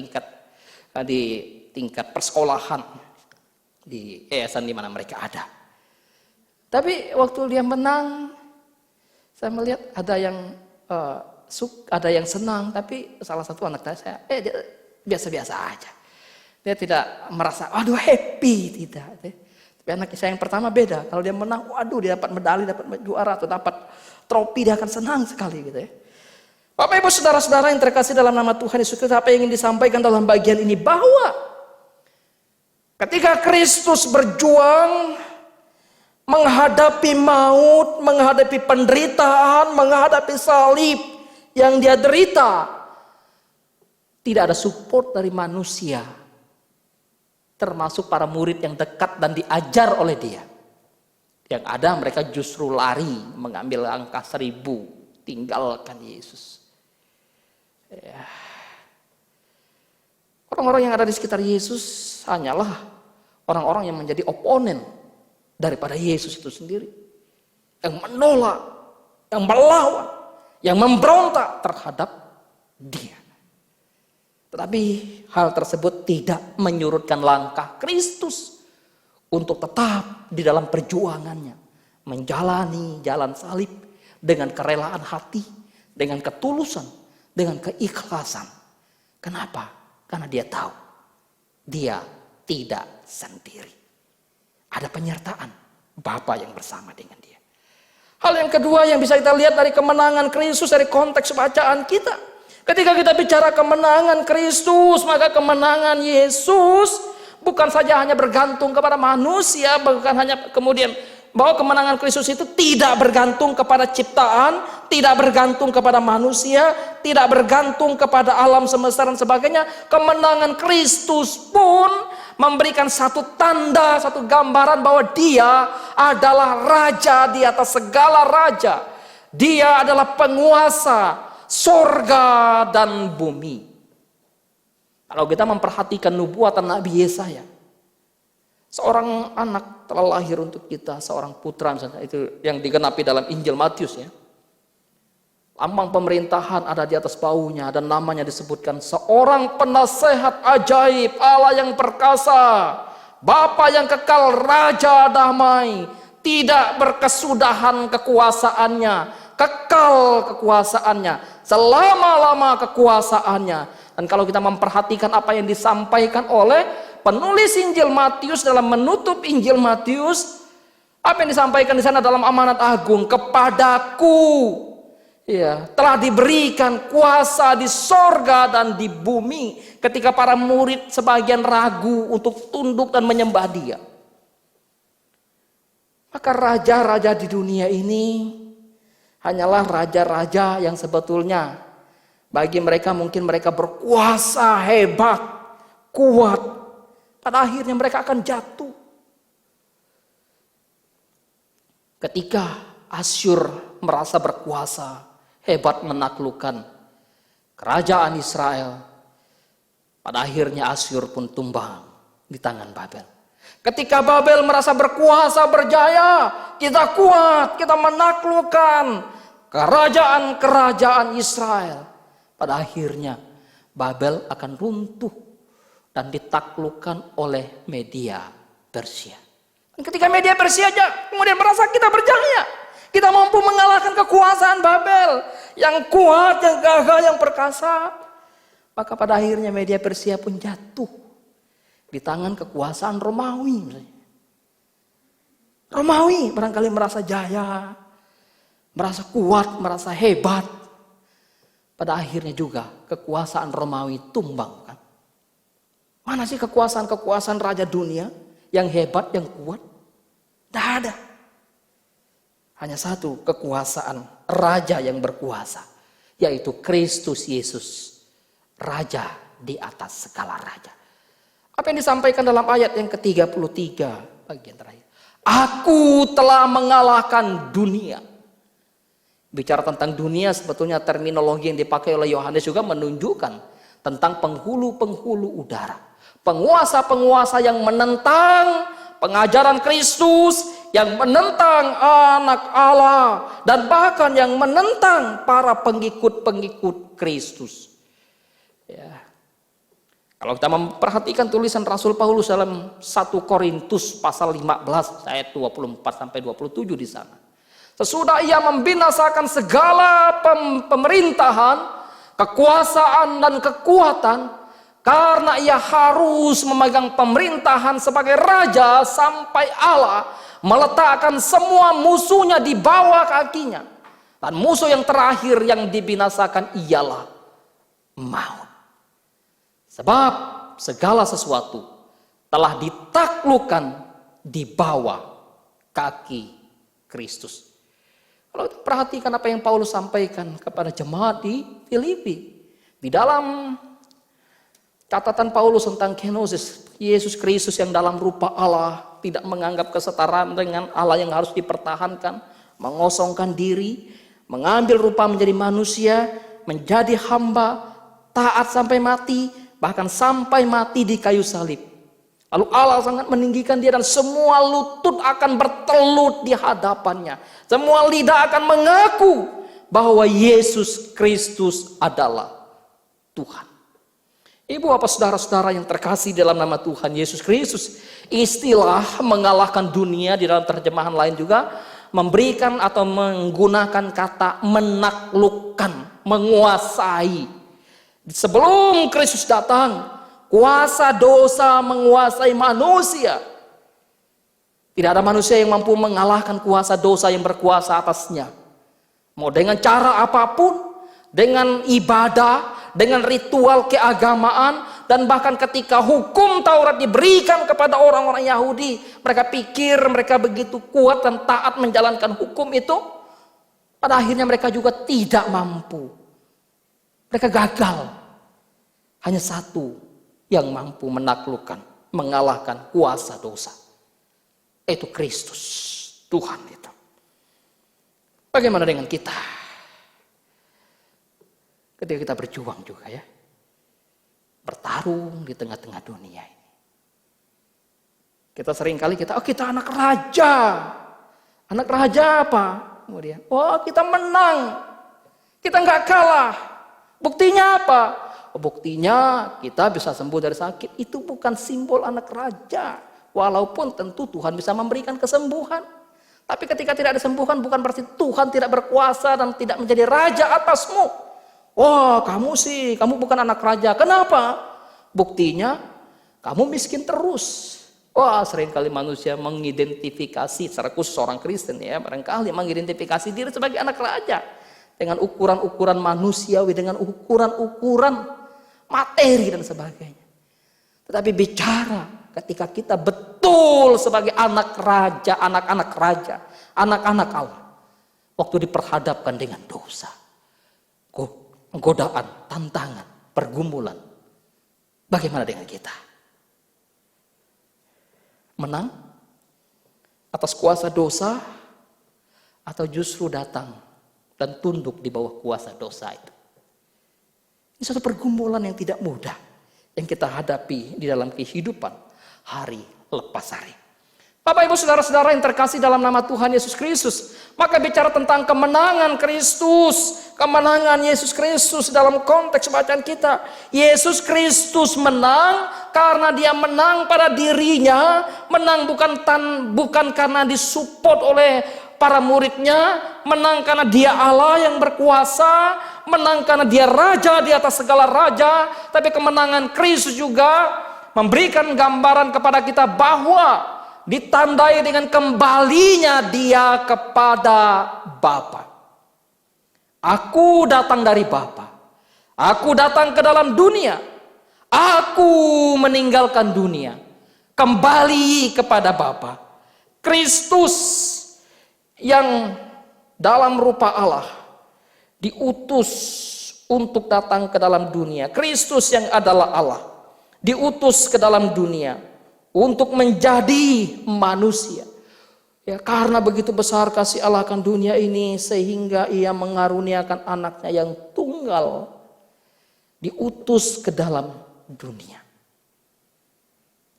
tingkat persekolahan di yayasan di mana mereka ada. Tapi waktu dia menang, saya melihat ada yang senang, tapi salah satu anak saya dia biasa-biasa aja. Dia tidak merasa, waduh happy, tidak. Tapi anak saya yang pertama beda. Kalau dia menang, waduh dia dapat medali, dapat juara atau dapat trofi, dia akan senang sekali gitu ya. Bapak Ibu saudara-saudara yang terkasih dalam nama Tuhan Yesus Kristus, apa yang ingin disampaikan dalam bagian ini bahwa ketika Kristus berjuang menghadapi maut, menghadapi penderitaan, menghadapi salib yang dia derita, tidak ada support dari manusia, termasuk para murid yang dekat dan diajar oleh dia. Yang ada mereka justru lari mengambil angka 1000, tinggalkan Yesus. Ya. Orang-orang yang ada di sekitar Yesus hanyalah orang-orang yang menjadi oponen daripada Yesus itu sendiri. Yang menolak, yang melawan, yang memberontak terhadap dia. Tetapi hal tersebut tidak menyurutkan langkah Kristus untuk tetap di dalam perjuangannya, menjalani jalan salib dengan kerelaan hati, dengan ketulusan, dengan keikhlasan. Kenapa? Karena dia tahu dia tidak sendiri. Ada penyertaan Bapa yang bersama dengan dia. Hal yang kedua yang bisa kita lihat dari kemenangan Kristus dari konteks bacaan kita. Ketika kita bicara kemenangan Kristus, maka kemenangan Yesus bukan saja hanya bergantung kepada manusia, bukan hanya kemudian bahwa kemenangan Kristus itu tidak bergantung kepada ciptaan, tidak bergantung kepada manusia, tidak bergantung kepada alam semesta dan sebagainya. Kemenangan Kristus pun memberikan satu tanda, satu gambaran bahwa dia adalah raja di atas segala raja. Dia adalah penguasa sorga dan bumi. Kalau kita memperhatikan nubuatan Nabi Yesaya, seorang anak telah lahir untuk kita, seorang putra misalnya, itu yang digenapi dalam Injil Matius ya. Lambang pemerintahan ada di atas baunya dan namanya disebutkan seorang penasehat ajaib, Allah yang perkasa, Bapa yang kekal, Raja damai, tidak berkesudahan kekuasaannya, kekal kekuasaannya, selama-lama kekuasaannya. Dan kalau kita memperhatikan apa yang disampaikan oleh penulis Injil Matius dalam menutup Injil Matius, apa yang disampaikan di sana dalam amanat agung, kepadaku ya telah diberikan kuasa di sorga dan di bumi. Ketika para murid sebagian ragu untuk tunduk dan menyembah dia, maka raja-raja di dunia ini hanyalah raja-raja yang sebetulnya bagi mereka mungkin mereka berkuasa hebat, kuat. Pada akhirnya mereka akan jatuh. Ketika Asyur merasa berkuasa, hebat menaklukkan kerajaan Israel, pada akhirnya Asyur pun tumbang di tangan Babel. Ketika Babel merasa berkuasa, berjaya, kita kuat, kita menaklukkan kerajaan-kerajaan Israel, pada akhirnya Babel akan runtuh dan ditaklukkan oleh Media Persia. Dan ketika Media Persia kemudian merasa kita berjaya, kita mampu mengalahkan kekuasaan Babel yang kuat, yang gagah, yang perkasa, maka pada akhirnya Media Persia pun jatuh di tangan kekuasaan Romawi. Romawi barangkali merasa jaya, merasa kuat, merasa hebat. Pada akhirnya juga kekuasaan Romawi tumbang kan. Mana sih kekuasaan-kekuasaan raja dunia yang hebat, yang kuat? Tidak ada. Hanya satu kekuasaan raja yang berkuasa, yaitu Kristus Yesus, raja di atas segala raja. Apa yang disampaikan dalam ayat yang ke-33 bagian terakhir? Aku telah mengalahkan dunia. Bicara tentang dunia, sebetulnya terminologi yang dipakai oleh Yohanes juga menunjukkan tentang penghulu-penghulu udara. Penguasa-penguasa yang menentang pengajaran Kristus, yang menentang anak Allah, dan bahkan yang menentang para pengikut-pengikut Kristus. Ya. Kalau kita memperhatikan tulisan Rasul Paulus dalam 1 Korintus pasal 15 ayat 24 sampai 27 di sana. Sesudah ia membinasakan segala pemerintahan, kekuasaan dan kekuatan, karena ia harus memegang pemerintahan sebagai raja sampai Allah meletakkan semua musuhnya di bawah kakinya. Dan musuh yang terakhir yang dibinasakan ialah maut. Sebab segala sesuatu telah ditaklukkan di bawah kaki Kristus. Kalau kita perhatikan apa yang Paulus sampaikan kepada jemaat di Filipi, di dalam catatan Paulus tentang kenosis, Yesus Kristus yang dalam rupa Allah, tidak menganggap kesetaraan dengan Allah yang harus dipertahankan, mengosongkan diri, mengambil rupa menjadi manusia, menjadi hamba, taat sampai mati, bahkan sampai mati di kayu salib. Lalu Allah sangat meninggikan dia dan semua lutut akan bertelut di hadapannya. Semua lidah akan mengaku bahwa Yesus Kristus adalah Tuhan. Ibu bapak saudara-saudara yang terkasih dalam nama Tuhan Yesus Kristus, istilah mengalahkan dunia di dalam terjemahan lain juga memberikan atau menggunakan kata menaklukkan, menguasai. Sebelum Kristus datang, kuasa dosa menguasai manusia. Tidak ada manusia yang mampu mengalahkan kuasa dosa yang berkuasa atasnya. Mau dengan cara apapun, dengan ibadah, dengan ritual keagamaan, dan bahkan ketika hukum Taurat diberikan kepada orang-orang Yahudi, mereka pikir mereka begitu kuat dan taat menjalankan hukum itu, pada akhirnya mereka juga tidak mampu. Mereka gagal. Hanya satu yang mampu menaklukkan, mengalahkan kuasa dosa. Itu Kristus, Tuhan itu. Bagaimana dengan kita? Ketika kita berjuang juga ya. Bertarung di tengah-tengah dunia ini. Kita seringkali kita anak raja. Anak raja apa? Kemudian, kita menang. Kita nggak kalah. Buktinya apa? Buktinya kita bisa sembuh dari sakit. Itu bukan simbol anak raja. Walaupun tentu Tuhan bisa memberikan kesembuhan. Tapi ketika tidak disembuhkan bukan berarti Tuhan tidak berkuasa dan tidak menjadi raja atasmu. Kamu bukan anak raja. Kenapa? Buktinya kamu miskin terus. Seringkali manusia mengidentifikasi secara khusus orang Kristen ya, barangkali mengidentifikasi diri sebagai anak raja dengan ukuran-ukuran manusiawi, dengan ukuran-ukuran materi dan sebagainya. Tetapi bicara ketika kita betul sebagai anak raja, anak-anak raja, anak-anak Allah, waktu diperhadapkan dengan dosa, godaan, tantangan, pergumulan, bagaimana dengan kita? Menang atas kuasa dosa atau justru datang dan tunduk di bawah kuasa dosa itu? Ini satu pergumulan yang tidak mudah yang kita hadapi di dalam kehidupan hari lepas hari. Bapak Ibu Saudara-saudara yang terkasih dalam nama Tuhan Yesus Kristus, maka bicara tentang kemenangan Kristus, kemenangan Yesus Kristus dalam konteks bacaan kita. Yesus Kristus menang karena dia menang pada dirinya, menang bukan karena disupport oleh para muridnya, menang karena dia Allah yang berkuasa, menang karena dia raja di atas segala raja. Tapi kemenangan Kristus juga memberikan gambaran kepada kita bahwa ditandai dengan kembalinya dia kepada Bapa. Aku datang dari Bapa. Aku datang ke dalam dunia. Aku meninggalkan dunia. Kembali kepada Bapa. Kristus yang dalam rupa Allah diutus untuk datang ke dalam dunia. Kristus yang adalah Allah diutus ke dalam dunia untuk menjadi manusia. Ya, karena begitu besar kasih Allah akan dunia ini sehingga ia mengaruniakan anaknya yang tunggal diutus ke dalam dunia.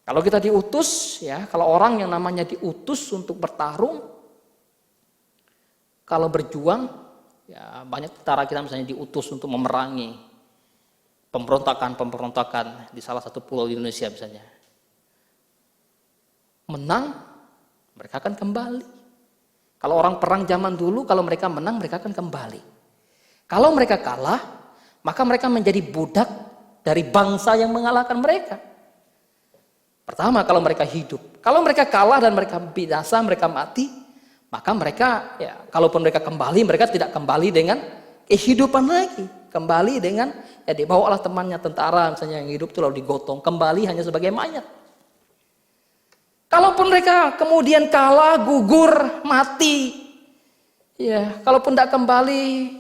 Kalau kita diutus ya, kalau orang yang namanya diutus untuk bertarung, kalau berjuang ya, banyak tentara kita misalnya diutus untuk memerangi pemberontakan di salah satu pulau di Indonesia misalnya. Menang, mereka akan kembali. Kalau orang perang zaman dulu, kalau mereka menang, mereka akan kembali. Kalau mereka kalah, maka mereka menjadi budak dari bangsa yang mengalahkan mereka. Pertama, kalau mereka hidup. Kalau mereka kalah dan mereka binasa, mereka mati, maka mereka, ya, kalaupun mereka kembali, mereka tidak kembali dengan kehidupan lagi. Kembali dengan, ya dibawalah temannya tentara, misalnya yang hidup itu lalu digotong. Kembali hanya sebagai mayat. Kalaupun mereka kemudian kalah, gugur, mati, ya, kalaupun tidak kembali,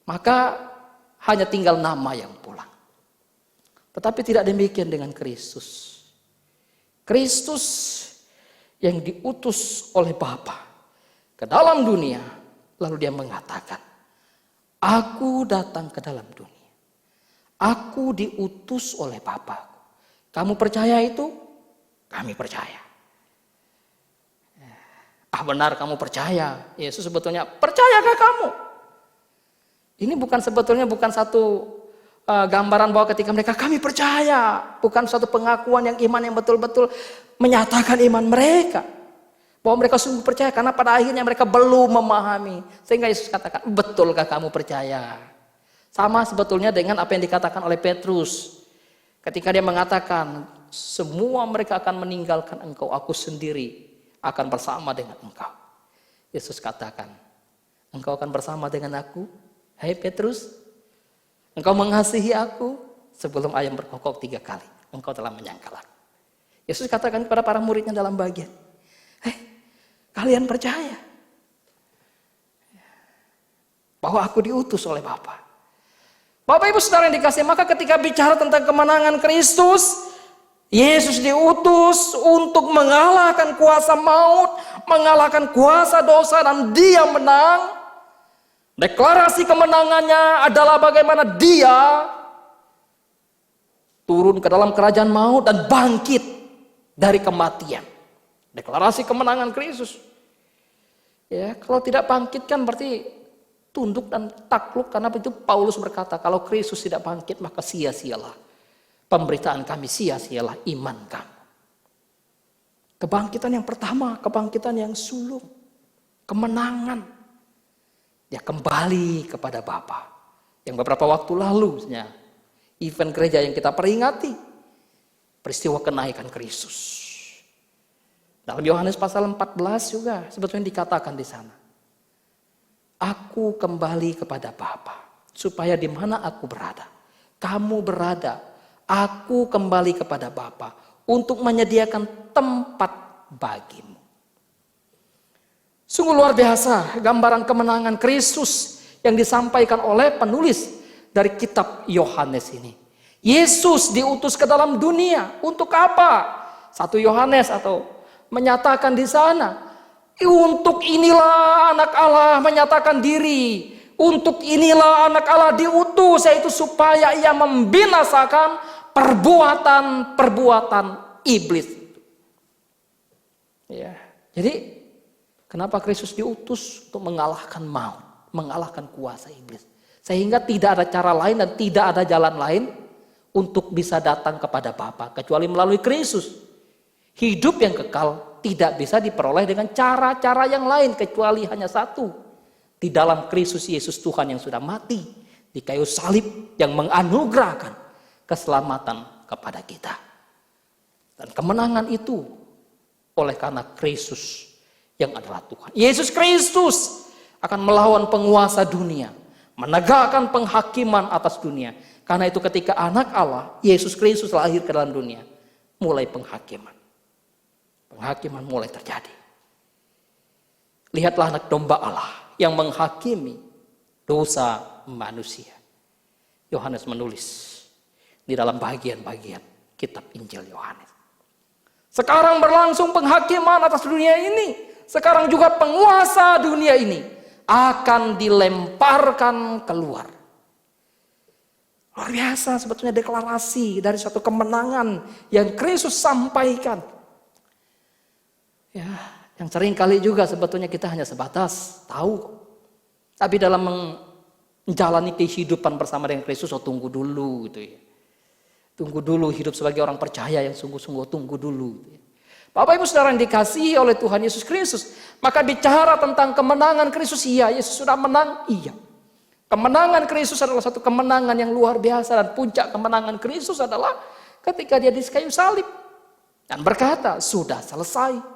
maka hanya tinggal nama yang pulang. Tetapi tidak demikian dengan Kristus. Kristus yang diutus oleh Bapa ke dalam dunia, lalu dia mengatakan, aku datang ke dalam dunia. Aku diutus oleh Bapa. Kamu percaya itu? Kami percaya. Benar kamu percaya. Yesus sebetulnya, percayakah kamu? Ini sebetulnya bukan satu gambaran bahwa ketika mereka kami percaya. Bukan suatu pengakuan yang iman yang betul-betul menyatakan iman mereka. Bahwa mereka sungguh percaya karena pada akhirnya mereka belum memahami. Sehingga Yesus katakan, betulkah kamu percaya? Sama sebetulnya dengan apa yang dikatakan oleh Petrus. Ketika dia mengatakan, semua mereka akan meninggalkan engkau, aku sendiri akan bersama dengan engkau. Yesus katakan, engkau akan bersama dengan aku? Hai Petrus, engkau mengasihi aku? Sebelum ayam berkokok 3 kali, engkau telah menyangkal aku. Yesus katakan kepada para muridnya dalam bagian, kalian percaya bahwa aku diutus oleh Bapa? Bapak Ibu Saudara yang dikasihi, maka ketika bicara tentang kemenangan Kristus, Yesus diutus untuk mengalahkan kuasa maut, mengalahkan kuasa dosa, dan dia menang. Deklarasi kemenangannya adalah bagaimana dia turun ke dalam kerajaan maut dan bangkit dari kematian. Deklarasi kemenangan Kristus. Ya, kalau tidak bangkit kan berarti tunduk dan takluk, karena itu Paulus berkata, kalau Kristus tidak bangkit maka sia-sialah pemberitaan kami, sia-sialah iman kamu. Kebangkitan yang pertama, kebangkitan yang sulung, kemenangan. Dia kembali kepada Bapa. Yang beberapa waktu lalu, event gereja yang kita peringati, peristiwa kenaikan Kristus. Dalam Yohanes pasal 14 juga sebetulnya dikatakan di sana, aku kembali kepada Bapa, supaya di mana aku berada, kamu berada. Aku kembali kepada Bapa untuk menyediakan tempat bagimu. Sungguh luar biasa gambaran kemenangan Kristus yang disampaikan oleh penulis dari kitab Yohanes ini. Yesus diutus ke dalam dunia untuk apa? 1 Yohanes atau menyatakan di sana, untuk inilah anak Allah menyatakan diri. Untuk inilah anak Allah diutus, yaitu supaya ia membinasakan perbuatan-perbuatan iblis. Ya, jadi kenapa Kristus diutus? Untuk mengalahkan maut, mengalahkan kuasa iblis. Sehingga tidak ada cara lain dan tidak ada jalan lain untuk bisa datang kepada Bapa kecuali melalui Kristus. Hidup yang kekal tidak bisa diperoleh dengan cara-cara yang lain kecuali hanya satu. Di dalam Kristus Yesus Tuhan yang sudah mati di kayu salib, yang menganugerahkan keselamatan kepada kita. Dan kemenangan itu oleh karena Kristus yang adalah Tuhan. Yesus Kristus akan melawan penguasa dunia, menegakkan penghakiman atas dunia. Karena itu ketika anak Allah, Yesus Kristus lahir ke dalam dunia, mulai penghakiman. Penghakiman mulai terjadi. Lihatlah anak domba Allah yang menghakimi dosa manusia. Yohanes menulis di dalam bagian-bagian kitab Injil Yohanes. Sekarang berlangsung penghakiman atas dunia ini. Sekarang juga penguasa dunia ini akan dilemparkan keluar. Luar biasa sebetulnya deklarasi dari suatu kemenangan yang Kristus sampaikan. Ya, yang sering kali juga sebetulnya kita hanya sebatas tahu. Tapi dalam menjalani kehidupan bersama dengan Kristus, tunggu dulu gitu ya. Tunggu dulu hidup sebagai orang percaya yang sungguh-sungguh, tunggu dulu. Gitu ya. Bapak Ibu Saudara yang dikasihi oleh Tuhan Yesus Kristus, maka bicara tentang kemenangan Kristus, iya, Yesus sudah menang, iya. Kemenangan Kristus adalah satu kemenangan yang luar biasa, dan puncak kemenangan Kristus adalah ketika dia di kayu salib dan berkata, sudah selesai.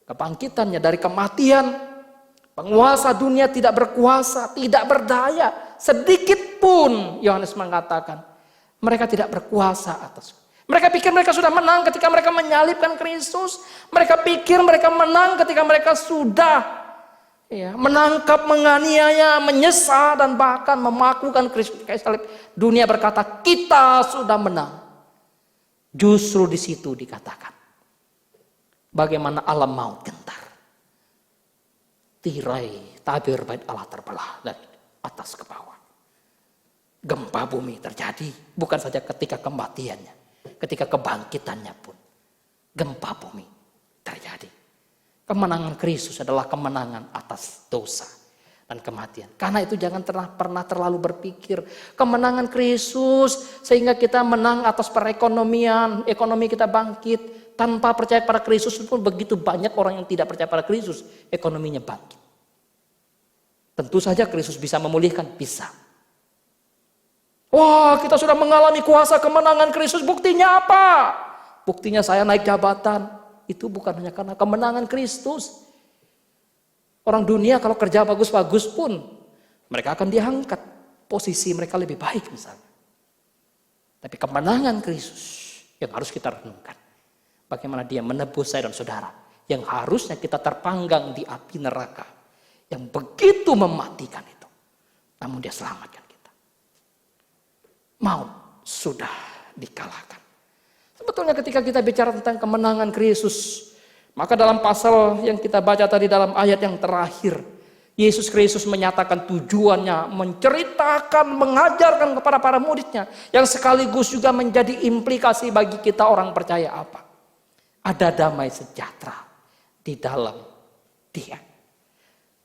Kebangkitannya dari kematian, penguasa dunia tidak berkuasa, tidak berdaya sedikit pun. Yohanes mengatakan mereka tidak berkuasa atas. Mereka pikir mereka sudah menang ketika mereka menyalibkan Kristus. Mereka pikir mereka menang ketika mereka sudah menangkap, menganiaya, menyesal, dan bahkan memakukan Kristus kayu salib. Dunia berkata kita sudah menang. Justru di situ dikatakan bagaimana alam maut gentar. Tirai tabir bait Allah terbelah dari atas ke bawah. Gempa bumi terjadi, bukan saja ketika kematiannya, ketika kebangkitannya pun gempa bumi terjadi. Kemenangan Kristus adalah kemenangan atas dosa dan kematian. Karena itu jangan pernah terlalu berpikir kemenangan Kristus sehingga kita menang atas perekonomian, ekonomi kita bangkit. tanpa percaya pada Kristus pun begitu banyak orang yang tidak percaya pada Kristus, ekonominya bangkit. Tentu saja Kristus bisa memulihkan, bisa. Wah, kita sudah mengalami kuasa kemenangan Kristus, buktinya apa? Buktinya saya naik jabatan, itu bukan hanya karena kemenangan Kristus. Orang dunia kalau kerja bagus-bagus pun, mereka akan diangkat, posisi mereka lebih baik misalnya. Tapi kemenangan Kristus yang harus kita renungkan. Bagaimana dia menebus saya dan saudara. Yang harusnya kita terpanggang di api neraka. Yang begitu mematikan itu. Namun dia selamatkan kita. Maut sudah dikalahkan. Sebetulnya ketika kita bicara tentang kemenangan Kristus, maka dalam pasal yang kita baca tadi dalam ayat yang terakhir, Yesus Kristus menyatakan tujuannya, menceritakan, mengajarkan kepada para muridnya, yang sekaligus juga menjadi implikasi bagi kita orang percaya apa? Ada damai sejahtera di dalam Dia.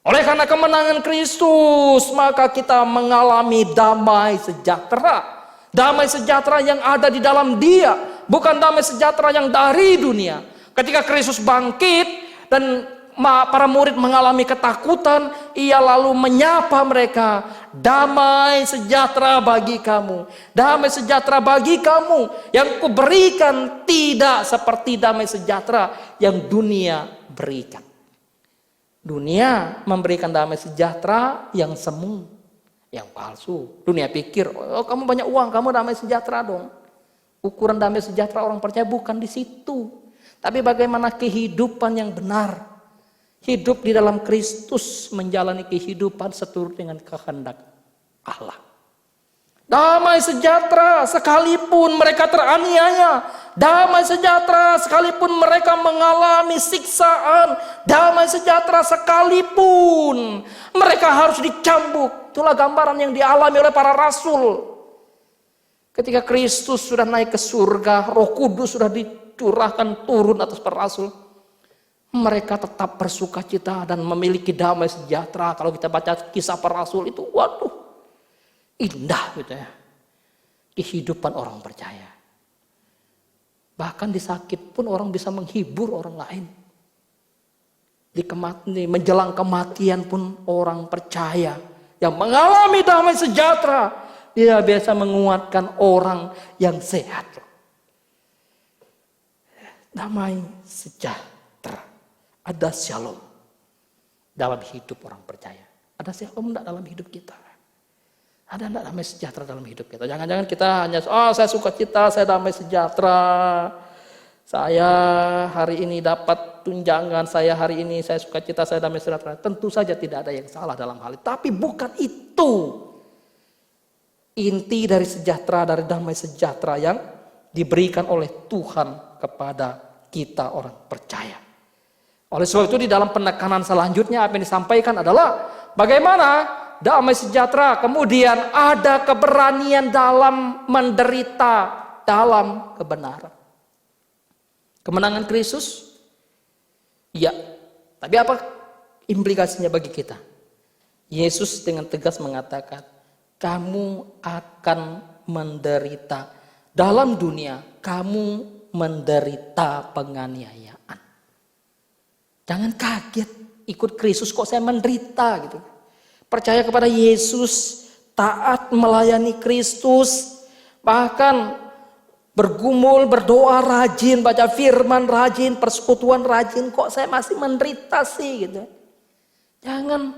Oleh karena kemenangan Kristus, maka kita mengalami damai sejahtera. Damai sejahtera yang ada di dalam Dia, bukan damai sejahtera yang dari dunia. Ketika Kristus bangkit dan para murid mengalami ketakutan, ia lalu menyapa mereka, damai sejahtera bagi kamu, damai sejahtera bagi kamu, yang kuberikan tidak seperti damai sejahtera yang dunia berikan. Dunia memberikan damai sejahtera yang semu, yang palsu. Dunia pikir, oh kamu banyak uang, kamu damai sejahtera dong. Ukuran damai sejahtera orang percaya bukan di situ, tapi bagaimana kehidupan yang benar. Hidup di dalam Kristus, menjalani kehidupan seturut dengan kehendak Allah. Damai sejahtera sekalipun mereka teraniaya. Damai sejahtera sekalipun mereka mengalami siksaan. Damai sejahtera sekalipun mereka harus dicambuk. Itulah gambaran yang dialami oleh para rasul. Ketika Kristus sudah naik ke surga, Roh Kudus sudah dicurahkan turun atas para rasul. Mereka tetap bersuka cita dan memiliki damai sejahtera. Kalau kita baca kisah para rasul itu, waduh, indah gitu ya. Kehidupan orang percaya. Bahkan di sakit pun orang bisa menghibur orang lain. Di menjelang kematian pun orang percaya yang mengalami damai sejahtera, dia biasa menguatkan orang yang sehat. Damai sejahtera. Ada shalom dalam hidup orang percaya. Ada shalom enggak dalam hidup kita? Ada enggak damai sejahtera dalam hidup kita? Jangan-jangan kita hanya, saya suka cita, saya damai sejahtera. Saya hari ini dapat tunjangan, saya hari ini saya suka cita, saya damai sejahtera. Tentu saja tidak ada yang salah dalam hal itu. Tapi bukan itu inti dari sejahtera, dari damai sejahtera yang diberikan oleh Tuhan kepada kita orang percaya. Oleh sebab itu di dalam penekanan selanjutnya apa yang disampaikan adalah bagaimana damai sejahtera, kemudian ada keberanian dalam menderita dalam kebenaran. Kemenangan Kristus, ya, tapi apa implikasinya bagi kita? Yesus dengan tegas mengatakan, kamu akan menderita dalam dunia, kamu menderita penganiayaan. Jangan kaget, ikut Kristus kok saya menderita gitu. Percaya kepada Yesus, taat melayani Kristus, bahkan bergumul, berdoa rajin, baca firman rajin, persekutuan rajin, kok saya masih menderita sih gitu. Jangan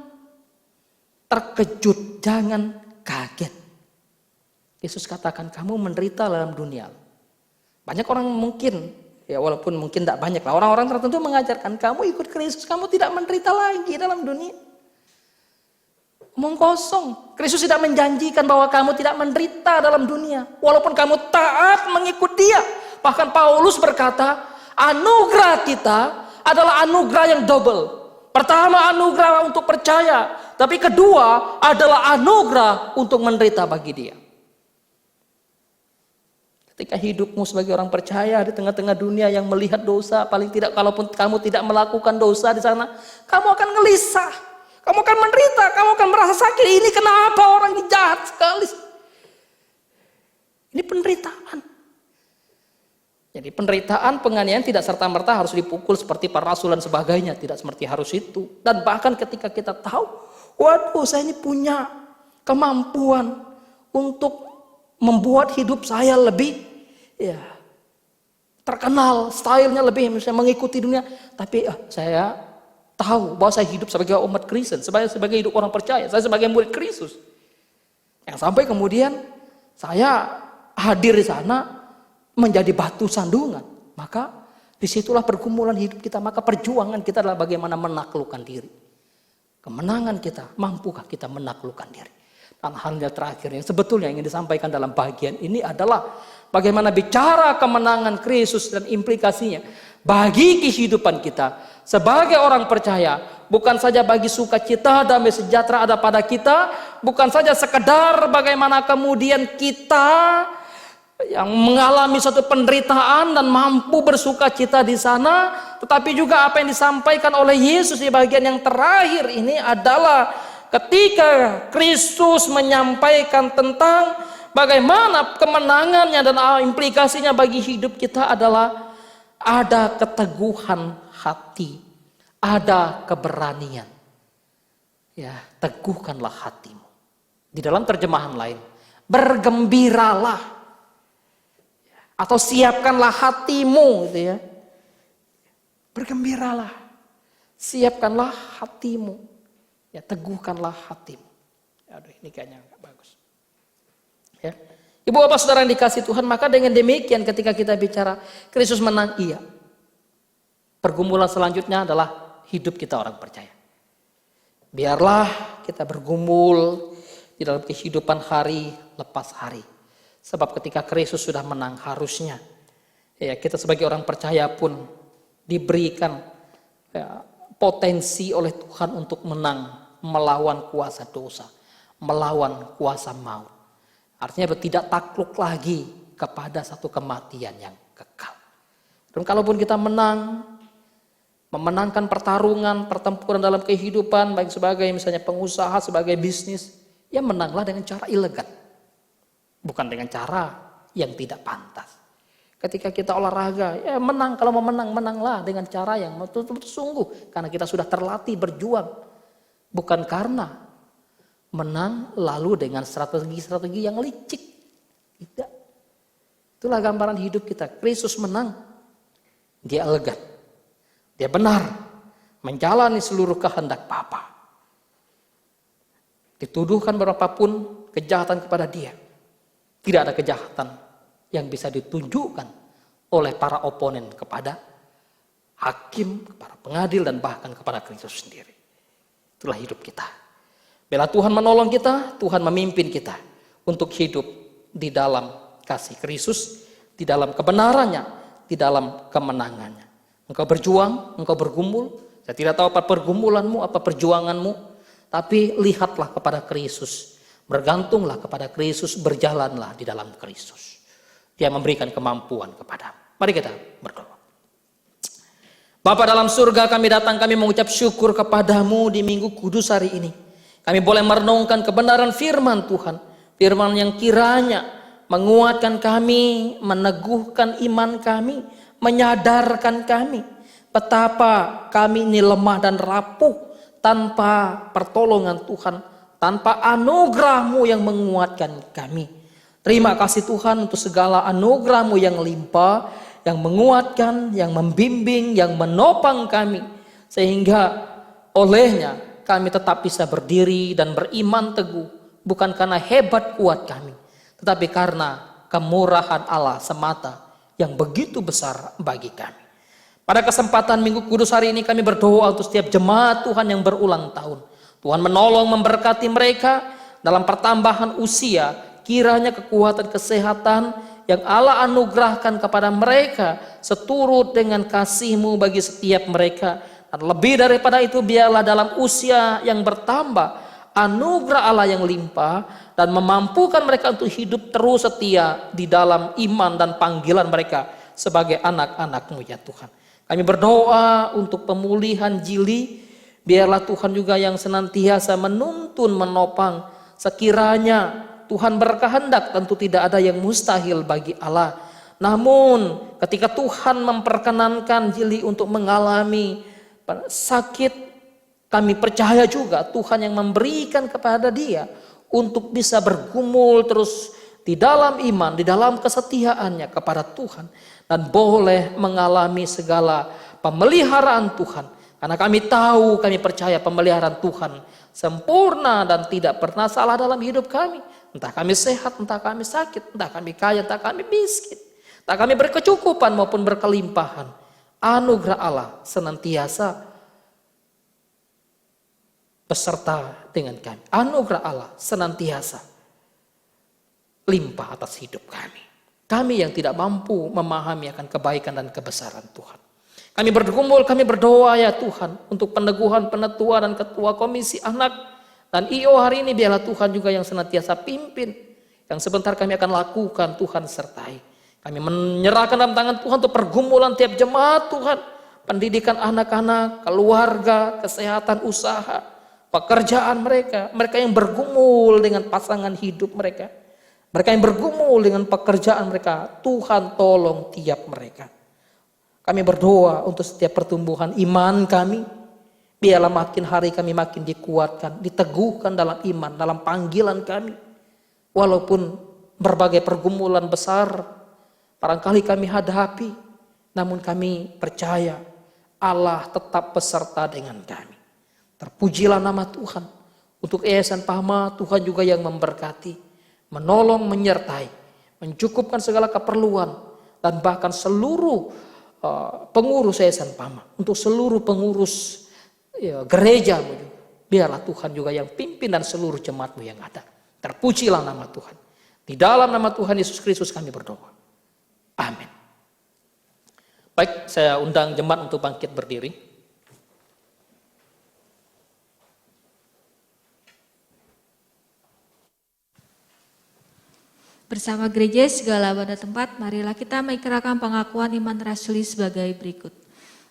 terkejut, jangan kaget. Yesus katakan kamu menderita dalam dunia. Banyak orang mungkin, ya walaupun mungkin tidak banyak lah, orang-orang tertentu mengajarkan kamu ikut Kristus, kamu tidak menderita lagi dalam dunia. Omong kosong. Kristus tidak menjanjikan bahwa kamu tidak menderita dalam dunia, walaupun kamu taat mengikut Dia. Bahkan Paulus berkata, anugerah kita adalah anugerah yang double. Pertama anugerah untuk percaya, tapi kedua adalah anugerah untuk menderita bagi Dia. Ketika hidupmu sebagai orang percaya di tengah-tengah dunia yang melihat dosa, paling tidak kalaupun kamu tidak melakukan dosa di sana, kamu akan gelisah, kamu akan menderita, kamu akan merasa sakit. Ini kenapa orang jahat sekali? Ini penderitaan. Jadi penderitaan, penganiayaan tidak serta-merta harus dipukul seperti para rasul dan sebagainya. Tidak seperti harus itu. Dan bahkan ketika kita tahu, waduh saya ini punya kemampuan untuk membuat hidup saya lebih terkenal, stylenya lebih misalnya mengikuti dunia. Tapi saya tahu bahwa saya hidup sebagai umat Kristen, sebagai hidup orang percaya, saya sebagai murid Kristus. Yang sampai kemudian saya hadir di sana menjadi batu sandungan. Maka disitulah pergumulan hidup kita. Maka perjuangan kita adalah bagaimana menaklukkan diri. Kemenangan kita, mampukah kita menaklukkan diri. Dan hal yang terakhir yang sebetulnya ingin disampaikan dalam bagian ini adalah bagaimana bicara kemenangan Kristus dan implikasinya bagi kehidupan kita sebagai orang percaya. Bukan saja bagi sukacita, damai sejahtera ada pada kita. Bukan saja sekedar bagaimana kemudian kita yang mengalami suatu penderitaan dan mampu bersukacita di sana, tetapi juga apa yang disampaikan oleh Yesus di bagian yang terakhir ini adalah ketika Kristus menyampaikan tentang bagaimana kemenangannya dan implikasinya bagi hidup kita adalah ada keteguhan hati, ada keberanian. Ya, teguhkanlah hatimu. Di dalam terjemahan lain, bergembiralah. Atau siapkanlah hatimu gitu ya. Bergembiralah. Siapkanlah hatimu. Ya, teguhkanlah hatimu. Aduh, ini kayaknya enggak bagus. Ya. Ibu bapak saudara yang dikasih Tuhan, maka dengan demikian ketika kita bicara Kristus menang, iya. Pergumulan selanjutnya adalah hidup kita orang percaya. Biarlah kita bergumul di dalam kehidupan hari lepas hari. Sebab ketika Kristus sudah menang, harusnya ya kita sebagai orang percaya pun diberikan potensi oleh Tuhan untuk menang melawan kuasa dosa, melawan kuasa maut. Artinya tidak takluk lagi kepada satu kematian yang kekal. Dan kalaupun kita menang, memenangkan pertarungan, pertempuran dalam kehidupan, baik sebagai misalnya pengusaha, sebagai bisnis, ya menanglah dengan cara elegan. Bukan dengan cara yang tidak pantas. Ketika kita olahraga, ya menang. Kalau mau menang, menanglah dengan cara yang betul-betul sungguh. Karena kita sudah terlatih berjuang. Bukan karena menang lalu dengan strategi-strategi yang licik. Tidak. Itulah gambaran hidup kita. Kristus menang. Dia elegan. Dia benar. Menjalani seluruh kehendak Bapa. Dituduhkan berapapun kejahatan kepada dia. Tidak ada kejahatan yang bisa ditunjukkan oleh para oponen kepada hakim, kepada pengadil, dan bahkan kepada Kristus sendiri. Itulah hidup kita. Bila Tuhan menolong kita, Tuhan memimpin kita untuk hidup di dalam kasih Kristus, di dalam kebenarannya, di dalam kemenangannya. Engkau berjuang, engkau bergumul. Saya tidak tahu apa pergumulanmu, apa perjuanganmu, tapi lihatlah kepada Kristus. Bergantunglah kepada Kristus, berjalanlah di dalam Kristus. Dia memberikan kemampuan kepadamu. Mari kita berdoa. Bapa dalam surga, kami datang, kami mengucap syukur kepadamu di Minggu Kudus hari ini. Kami boleh merenungkan kebenaran firman Tuhan. Firman yang kiranya menguatkan kami, meneguhkan iman kami, menyadarkan kami betapa kami ini lemah dan rapuh tanpa pertolongan Tuhan, tanpa anugerah-Mu yang menguatkan kami. Terima kasih Tuhan untuk segala anugerah-Mu yang limpah, yang menguatkan, yang membimbing, yang menopang kami. Sehingga olehnya kami tetap bisa berdiri dan beriman teguh. Bukan karena hebat kuat kami, tetapi karena kemurahan Allah semata yang begitu besar bagi kami. Pada kesempatan Minggu Kudus hari ini kami berdoa untuk setiap jemaat Tuhan yang berulang tahun. Tuhan menolong, memberkati mereka dalam pertambahan usia. Kiranya kekuatan kesehatan yang Allah anugerahkan kepada mereka seturut dengan kasih-Mu bagi setiap mereka. Dan lebih daripada itu, biarlah dalam usia yang bertambah, anugerah Allah yang limpah dan memampukan mereka untuk hidup terus setia di dalam iman dan panggilan mereka sebagai anak-anak-Mu ya Tuhan. Kami berdoa untuk pemulihan Jili. Biarlah Tuhan juga yang senantiasa menuntun, menopang. Sekiranya Tuhan berkehendak, tentu tidak ada yang mustahil bagi Allah. Namun ketika Tuhan memperkenankan Jili untuk mengalami sakit, kami percaya juga Tuhan yang memberikan kepada dia untuk bisa bergumul terus di dalam iman, di dalam kesetiaannya kepada Tuhan, dan boleh mengalami segala pemeliharaan Tuhan. Karena kami tahu, kami percaya pemeliharaan Tuhan sempurna dan tidak pernah salah dalam hidup kami. Entah kami sehat, entah kami sakit, entah kami kaya, entah kami miskin, entah kami berkecukupan maupun berkelimpahan. Anugerah Allah senantiasa beserta dengan kami. Anugerah Allah senantiasa limpah atas hidup kami. Kami yang tidak mampu memahami akan kebaikan dan kebesaran Tuhan. Kami bergumul, kami berdoa ya Tuhan untuk peneguhan penetua dan ketua komisi anak dan IO hari ini, biarlah Tuhan juga yang senantiasa pimpin. Yang sebentar kami akan lakukan, Tuhan sertai. Kami menyerahkan dalam tangan Tuhan untuk pergumulan tiap jemaat Tuhan. Pendidikan anak-anak, keluarga, kesehatan, usaha, pekerjaan mereka. Mereka yang bergumul dengan pasangan hidup mereka. Mereka yang bergumul dengan pekerjaan mereka. Tuhan tolong tiap mereka. Kami berdoa untuk setiap pertumbuhan iman kami. Biarlah makin hari kami makin dikuatkan, diteguhkan dalam iman, dalam panggilan kami. Walaupun berbagai pergumulan besar barangkali kami hadapi, namun kami percaya Allah tetap beserta dengan kami. Terpujilah nama Tuhan. Untuk Yayasan Pama, Tuhan juga yang memberkati, menolong, menyertai, mencukupkan segala keperluan, dan bahkan seluruh pengurus Yayasan Pama, untuk seluruh pengurus gereja, biarlah Tuhan juga yang pimpin dan seluruh jemaatmu yang ada. Terpujilah nama Tuhan. Di dalam nama Tuhan Yesus Kristus kami berdoa. Amin. Baik, saya undang jemaat untuk bangkit berdiri. Bersama gereja segala pada tempat, marilah kita mengikrarkan pengakuan iman rasuli sebagai berikut.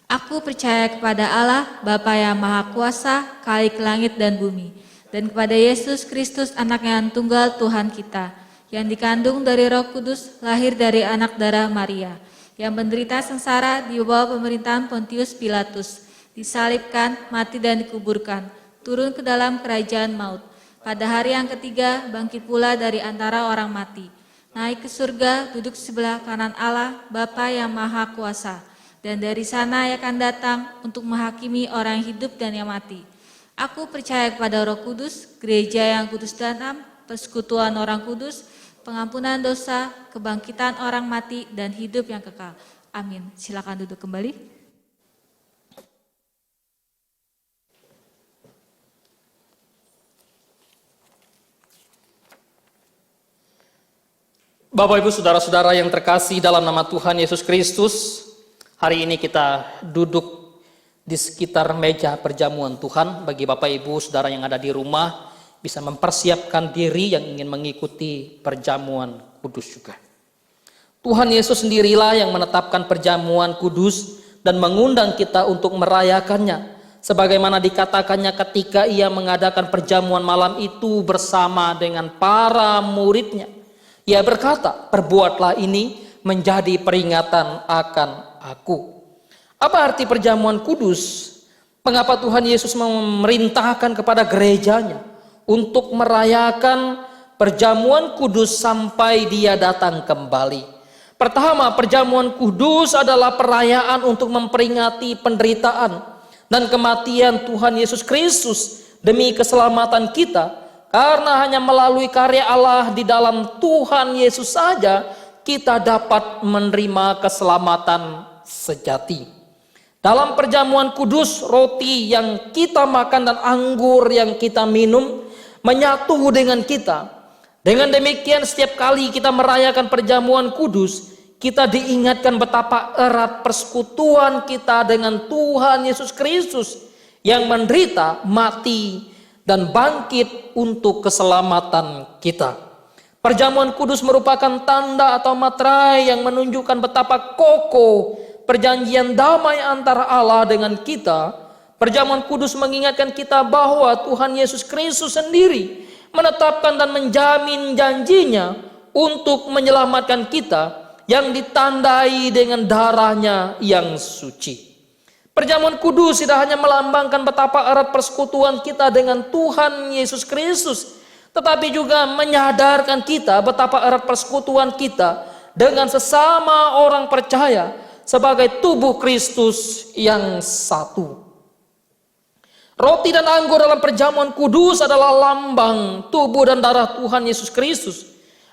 Aku percaya kepada Allah, Bapa yang Maha Kuasa, Khalik langit dan bumi, dan kepada Yesus Kristus, Anak yang tunggal Tuhan kita, yang dikandung dari Roh Kudus, lahir dari anak darah Maria, yang menderita sengsara di bawah pemerintahan Pontius Pilatus, disalibkan, mati dan dikuburkan, turun ke dalam kerajaan maut. Pada hari yang ketiga, bangkit pula dari antara orang mati, naik ke surga, duduk sebelah kanan Allah, Bapa yang Maha Kuasa, dan dari sana ia akan datang untuk menghakimi orang yang hidup dan yang mati. Aku percaya kepada Roh Kudus, gereja yang kudus dan am, persekutuan orang kudus, pengampunan dosa, kebangkitan orang mati, dan hidup yang kekal. Amin. Silakan duduk kembali. Bapak Ibu Saudara-saudara yang terkasih dalam nama Tuhan Yesus Kristus, hari ini kita duduk di sekitar meja perjamuan Tuhan. Bagi Bapak Ibu Saudara yang ada di rumah, bisa mempersiapkan diri yang ingin mengikuti perjamuan kudus juga. Tuhan Yesus sendirilah yang menetapkan perjamuan kudus dan mengundang kita untuk merayakannya. Sebagaimana dikatakannya ketika ia mengadakan perjamuan malam itu bersama dengan para muridnya. Ia berkata, perbuatlah ini menjadi peringatan akan aku. Apa arti perjamuan kudus? Mengapa Tuhan Yesus memerintahkan kepada gerejanya untuk merayakan perjamuan kudus sampai dia datang kembali? Pertama, perjamuan kudus adalah perayaan untuk memperingati penderitaan dan kematian Tuhan Yesus Kristus demi keselamatan kita. Karena hanya melalui karya Allah di dalam Tuhan Yesus saja kita dapat menerima keselamatan sejati. Dalam perjamuan kudus, roti yang kita makan dan anggur yang kita minum menyatu dengan kita. Dengan demikian setiap kali kita merayakan perjamuan kudus, kita diingatkan betapa erat persekutuan kita dengan Tuhan Yesus Kristus yang menderita, mati, dan bangkit untuk keselamatan kita. Perjamuan kudus merupakan tanda atau materai yang menunjukkan betapa kokoh perjanjian damai antara Allah dengan kita. Perjamuan kudus mengingatkan kita bahwa Tuhan Yesus Kristus sendiri menetapkan dan menjamin janjinya untuk menyelamatkan kita, yang ditandai dengan darahnya yang suci. Perjamuan kudus tidak hanya melambangkan betapa erat persekutuan kita dengan Tuhan Yesus Kristus, tetapi juga menyadarkan kita betapa erat persekutuan kita dengan sesama orang percaya sebagai tubuh Kristus yang satu. Roti dan anggur dalam perjamuan kudus adalah lambang tubuh dan darah Tuhan Yesus Kristus.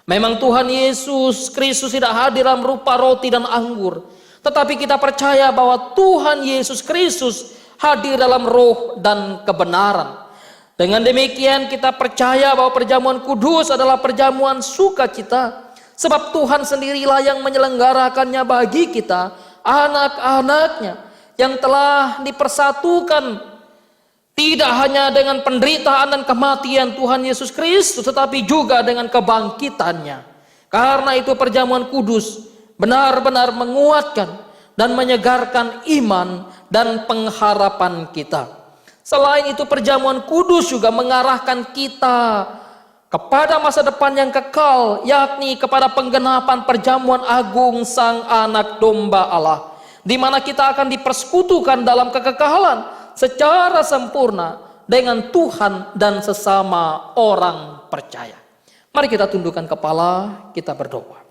Memang Tuhan Yesus Kristus tidak hadir dalam rupa roti dan anggur, tetapi kita percaya bahwa Tuhan Yesus Kristus hadir dalam roh dan kebenaran. Dengan demikian kita percaya bahwa perjamuan kudus adalah perjamuan sukacita, sebab Tuhan sendirilah yang menyelenggarakannya bagi kita, anak-anaknya, yang telah dipersatukan tidak hanya dengan penderitaan dan kematian Tuhan Yesus Kristus, tetapi juga dengan kebangkitannya. Karena itu perjamuan kudus benar-benar menguatkan dan menyegarkan iman dan pengharapan kita. Selain itu perjamuan kudus juga mengarahkan kita kepada masa depan yang kekal, yakni kepada penggenapan perjamuan agung Sang Anak Domba Allah, di mana kita akan dipersekutukan dalam kekekalan secara sempurna dengan Tuhan dan sesama orang percaya. Mari kita tundukkan kepala, kita berdoa.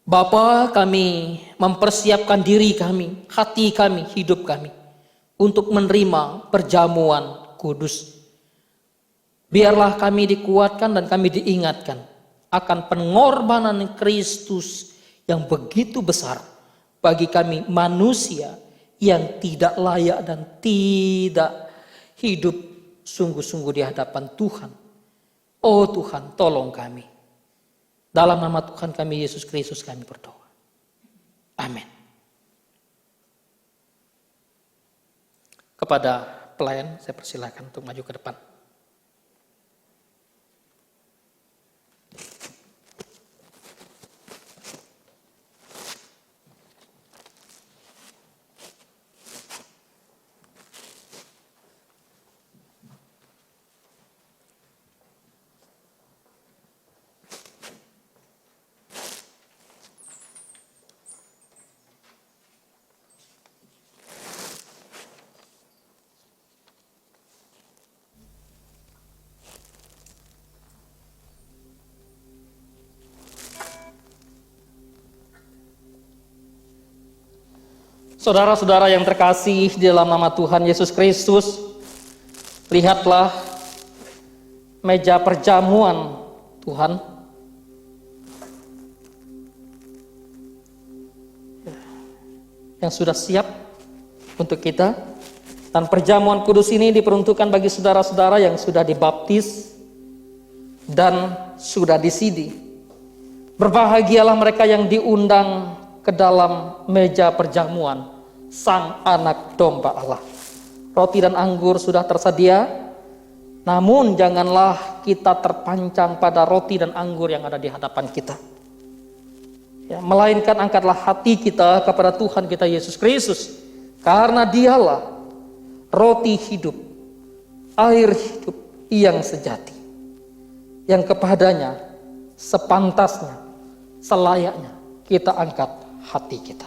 Bapa, kami mempersiapkan diri kami, hati kami, hidup kami untuk menerima perjamuan kudus. Biarlah kami dikuatkan dan kami diingatkan akan pengorbanan Kristus yang begitu besar bagi kami manusia yang tidak layak dan tidak hidup sungguh-sungguh di hadapan Tuhan. Oh Tuhan, tolong kami. Dalam nama Tuhan kami Yesus Kristus kami berdoa. Amin. Kepada pelayan saya persilakan untuk maju ke depan. Saudara-saudara yang terkasih di dalam nama Tuhan Yesus Kristus, lihatlah meja perjamuan Tuhan. Yang sudah siap untuk kita. Dan perjamuan kudus ini diperuntukkan bagi saudara-saudara yang sudah dibaptis dan sudah disidi. Berbahagialah mereka yang diundang ke dalam meja perjamuan Sang Anak Domba Allah. Roti dan anggur sudah tersedia, namun janganlah kita terpancang pada roti dan anggur yang ada di hadapan kita. Ya, melainkan angkatlah hati kita kepada Tuhan kita Yesus Kristus, karena Dialah roti hidup, air hidup yang sejati, yang kepadanya sepantasnya, selayaknya kita angkat hati kita.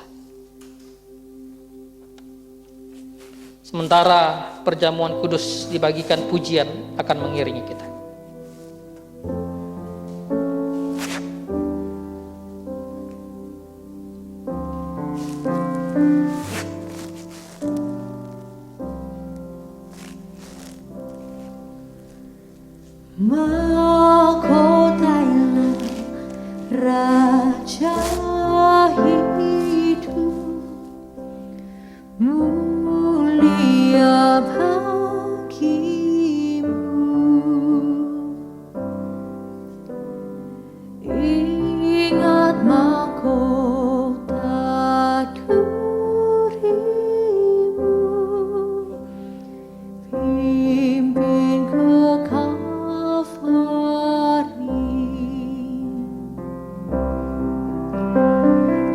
Sementara perjamuan kudus dibagikan, pujian akan mengiringi kita. Mahkotanya Raja hidup, mulia bagimu. Ingat mahkota durimu, pimpin ke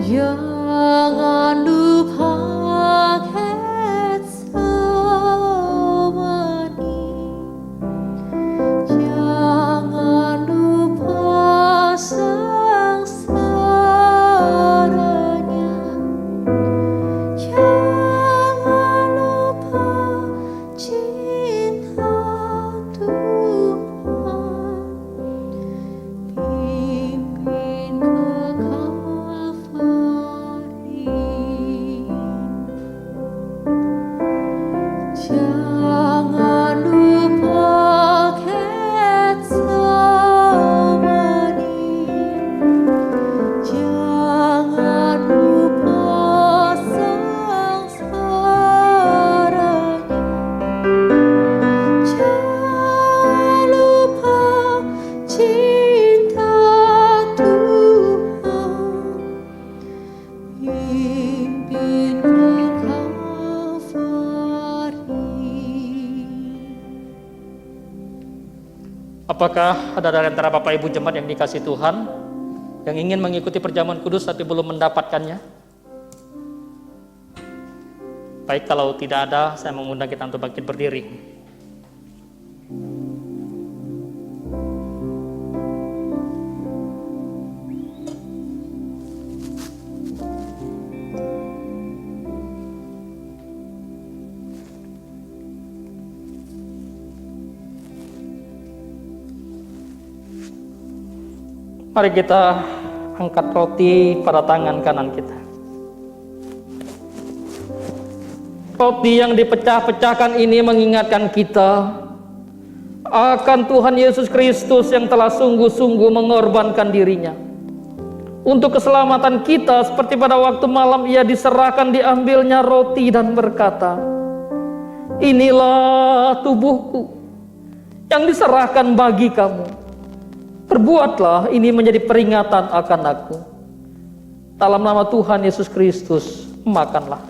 jangan lupa Getsemani, jangan lupa Apakah ada dari antara Bapak Ibu jemaat yang dikasih Tuhan yang ingin mengikuti perjamuan kudus tapi belum mendapatkannya? Baik, kalau tidak ada, saya mengundang kita untuk bangkit berdiri. Mari kita angkat roti pada tangan kanan kita. Roti yang dipecah-pecahkan ini mengingatkan kita akan Tuhan Yesus Kristus yang telah sungguh-sungguh mengorbankan dirinya. Untuk keselamatan kita, seperti pada waktu malam ia diserahkan, diambilnya roti dan berkata, "Inilah tubuhku yang diserahkan bagi kamu. Perbuatlah ini menjadi peringatan akan aku." Dalam nama Tuhan Yesus Kristus, makanlah.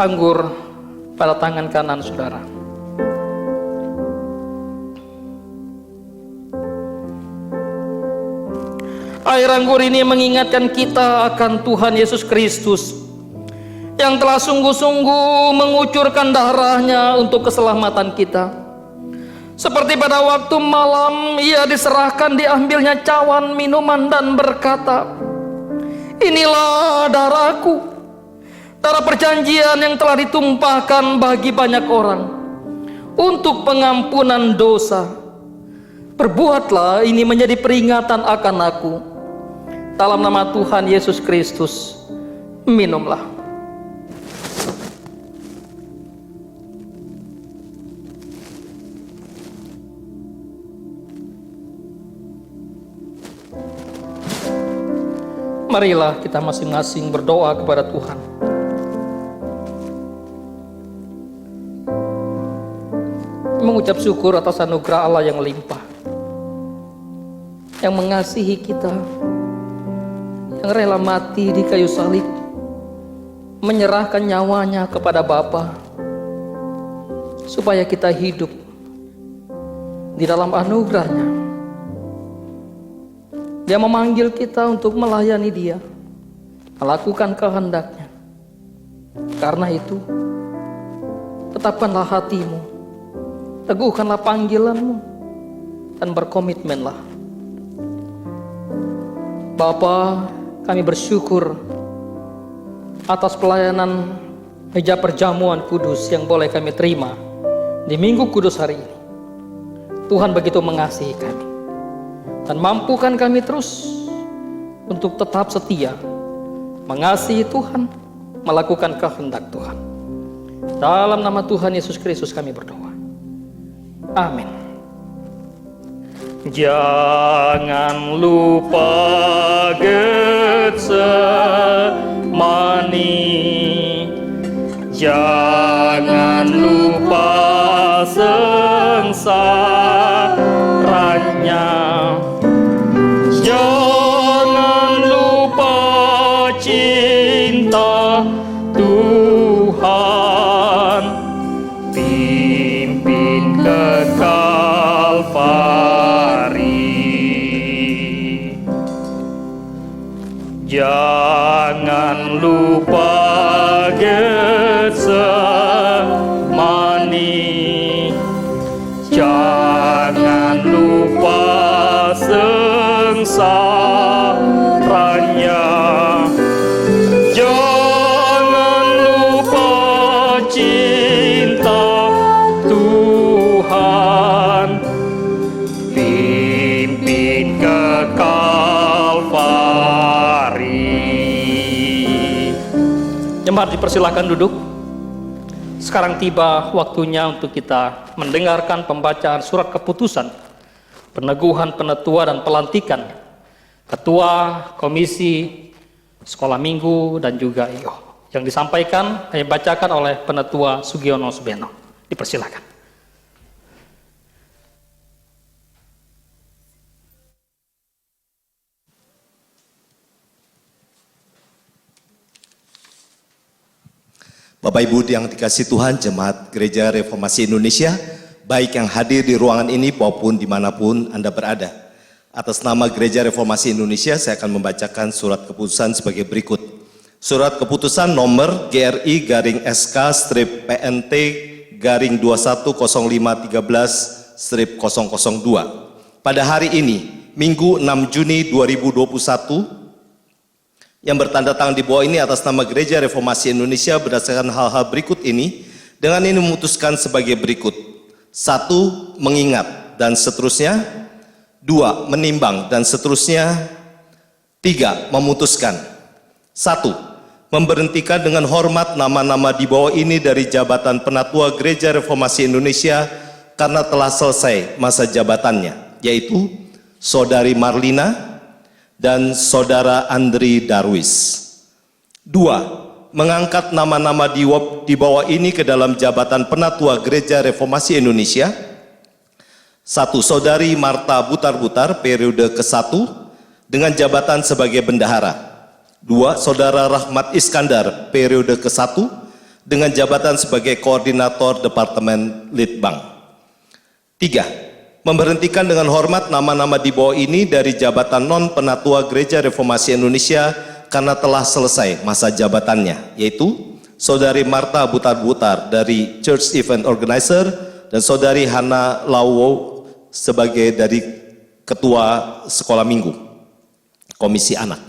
Anggur pada tangan kanan saudara. Air anggur ini mengingatkan kita akan Tuhan Yesus Kristus yang telah sungguh-sungguh mengucurkan darahnya untuk keselamatan kita. Seperti pada waktu malam ia diserahkan, diambilnya cawan minuman dan berkata, "Inilah darahku, darah perjanjian yang telah ditumpahkan bagi banyak orang untuk pengampunan dosa. Perbuatlah ini menjadi peringatan akan aku." Dalam nama Tuhan Yesus Kristus, minumlah. Marilah kita masing-masing berdoa kepada Tuhan. Mengucap syukur atas anugerah Allah yang limpah, yang mengasihi kita, yang rela mati di kayu salib, menyerahkan nyawanya kepada Bapa, supaya kita hidup di dalam anugerahnya. Dia memanggil kita untuk melayani Dia, melakukan kehendaknya. Karena itu, tetapkanlah hatimu, teguhkanlah panggilanmu, dan berkomitmenlah. Bapa, kami bersyukur atas pelayanan meja perjamuan kudus yang boleh kami terima di Minggu Kudus hari ini. Tuhan begitu mengasihi kami dan mampukan kami terus untuk tetap setia mengasihi Tuhan, melakukan kehendak Tuhan. Dalam nama Tuhan Yesus Kristus kami berdoa. Amin. Jangan lupa Getsemani, jangan lupa sengsaranya, jangan lupa cinta Tuhan, pimpin ke Kalvari. Jangan lupa Getsemani, jangan lupa sengsaranya, jangan lupa cinta Tuhan, pimpin ke Kalvari. Jemaat dipersilakan duduk. Sekarang tiba waktunya untuk kita mendengarkan pembacaan surat keputusan, peneguhan, penetua, dan pelantikan Ketua Komisi Sekolah Minggu dan juga IO. Yang disampaikan, yang dibacakan oleh Penetua Sugiono Subeno. Dipersilakan. Bapak Ibu yang dikasihi Tuhan, Jemaat Gereja Reformasi Indonesia, baik yang hadir di ruangan ini maupun dimanapun Anda berada. Atas nama Gereja Reformasi Indonesia, saya akan membacakan surat keputusan sebagai berikut. Surat keputusan nomor GRI-PNT-210513-002. Pada hari ini, Minggu 6 Juni 2021, yang bertanda tangan di bawah ini atas nama Gereja Reformasi Indonesia berdasarkan hal-hal berikut ini, dengan ini memutuskan sebagai berikut. 1. Mengingat dan seterusnya. 2. Menimbang dan seterusnya. 3. Memutuskan. 1. Memberhentikan dengan hormat nama-nama di bawah ini dari jabatan Penatua Gereja Reformasi Indonesia karena telah selesai masa jabatannya, yaitu Saudari Marlina dan Saudara Andri Darwis. 2. Mengangkat nama-nama di bawah ini ke dalam jabatan Penatua Gereja Reformasi Indonesia. 1. Saudari Marta Butar-Butar periode ke-1 dengan jabatan sebagai bendahara. 2. Saudara Rahmat Iskandar periode ke-1 dengan jabatan sebagai koordinator Departemen Litbang. 3. Memberhentikan dengan hormat nama-nama di bawah ini dari jabatan non-penatua Gereja Reformasi Indonesia karena telah selesai masa jabatannya, yaitu Saudari Marta Butar-Butar dari Church Event Organizer dan Saudari Hana Lawo sebagai dari Ketua Sekolah Minggu, Komisi Anak.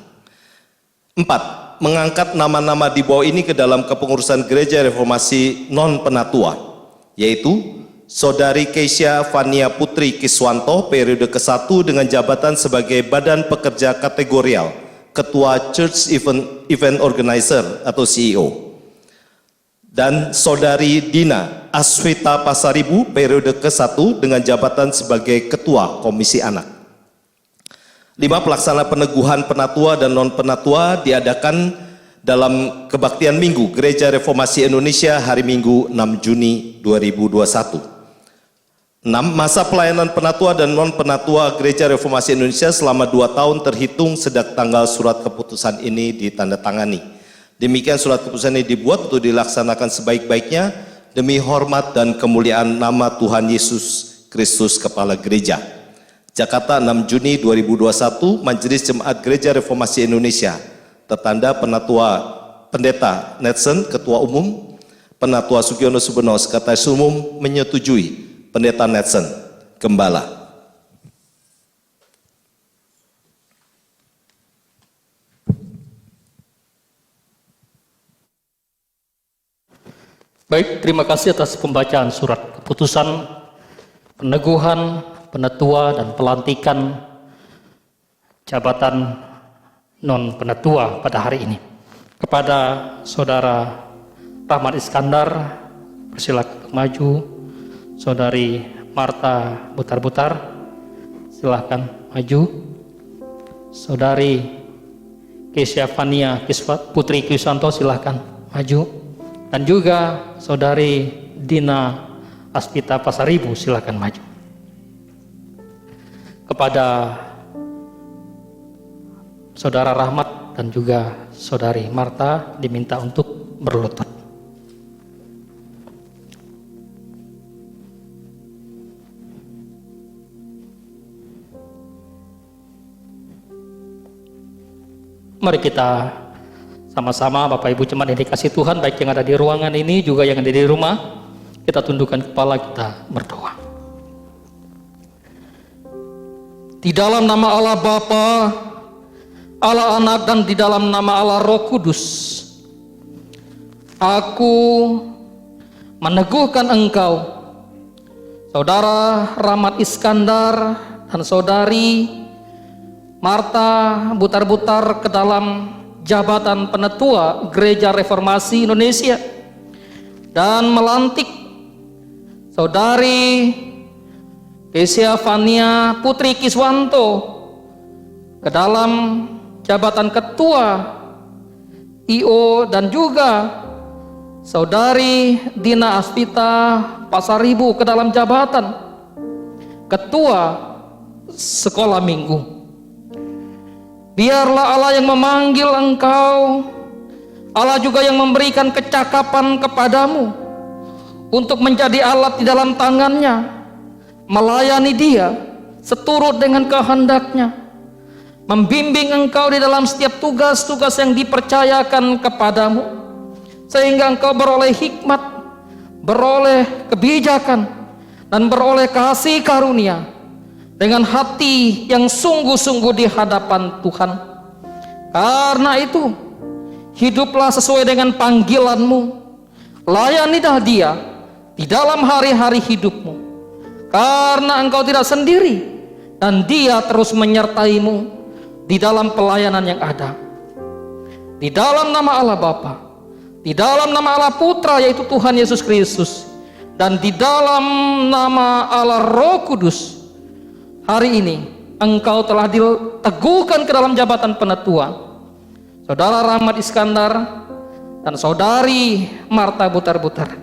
4. Mengangkat nama-nama di bawah ini ke dalam kepengurusan Gereja Reformasi non-penatua, yaitu Saudari Keisha Fania Putri Kiswanto periode ke-1 dengan jabatan sebagai Badan Pekerja Kategorial, Ketua Church Event Organizer atau CEO. Dan Saudari Dina Aswita Pasaribu periode ke-1 dengan jabatan sebagai Ketua Komisi Anak. 5. Pelaksana peneguhan penatua dan non-penatua diadakan dalam kebaktian Minggu Gereja Reformasi Indonesia hari Minggu 6 Juni 2021. 6. Masa pelayanan penatua dan non-penatua Gereja Reformasi Indonesia selama 2 tahun terhitung sejak tanggal surat keputusan ini ditandatangani. Demikian surat keputusan ini dibuat untuk dilaksanakan sebaik-baiknya demi hormat dan kemuliaan nama Tuhan Yesus Kristus Kepala Gereja. Jakarta 6 Juni 2021, Majelis Jemaat Gereja Reformasi Indonesia. Tertanda Pendeta Netson, Ketua Umum, Penatua Sugiono Subono, Sekretaris Umum, menyetujui. Pendeta Netson, Gembala. Baik, terima kasih atas pembacaan surat keputusan peneguhan, penatua, dan pelantikan jabatan non-penatua pada hari ini. Kepada Saudara Rahmat Iskandar, persilakan maju. Saudari Marta Butar-Butar, silahkan maju. Saudari Keisha Fania Putri Kiswanto, silahkan maju. Dan juga Saudari Dina Aswita Pasaribu, silahkan maju. Kepada Saudara Rahmat dan juga Saudari Marta diminta untuk berlutut. Mari kita sama-sama Bapak Ibu jemaat yang dikasihi Tuhan, baik yang ada di ruangan ini juga yang ada di rumah, kita tundukkan kepala, kita berdoa. Di dalam nama Allah Bapa, Allah Anak, dan di dalam nama Allah Roh Kudus, aku meneguhkan Engkau, Saudara Rahmat Iskandar dan Saudari Marta Butar-Butar ke dalam jabatan penatua Gereja Reformasi Indonesia, dan melantik Saudari Keisha Fania Putri Kiswanto ke dalam jabatan Ketua IO, dan juga Saudari Dina Aswita Pasaribu ke dalam jabatan Ketua Sekolah Minggu. Biarlah Allah yang memanggil engkau Allah juga yang memberikan kecakapan kepadamu untuk menjadi alat di dalam tangannya, melayani Dia seturut dengan kehendaknya, membimbing engkau di dalam setiap tugas-tugas yang dipercayakan kepadamu, sehingga engkau beroleh hikmat, beroleh kebijakan, dan beroleh kasih karunia dengan hati yang sungguh-sungguh di hadapan Tuhan. Karena itu, hiduplah sesuai dengan panggilanmu, layanilah Dia di dalam hari-hari hidupmu, karena engkau tidak sendiri dan Dia terus menyertaimu di dalam pelayanan yang ada. Di dalam nama Allah Bapa, di dalam nama Allah Putra yaitu Tuhan Yesus Kristus, dan di dalam nama Allah Roh Kudus, hari ini engkau telah diteguhkan ke dalam jabatan penetua, Saudara Rahmat Iskandar dan Saudari Marta Butar-Butar.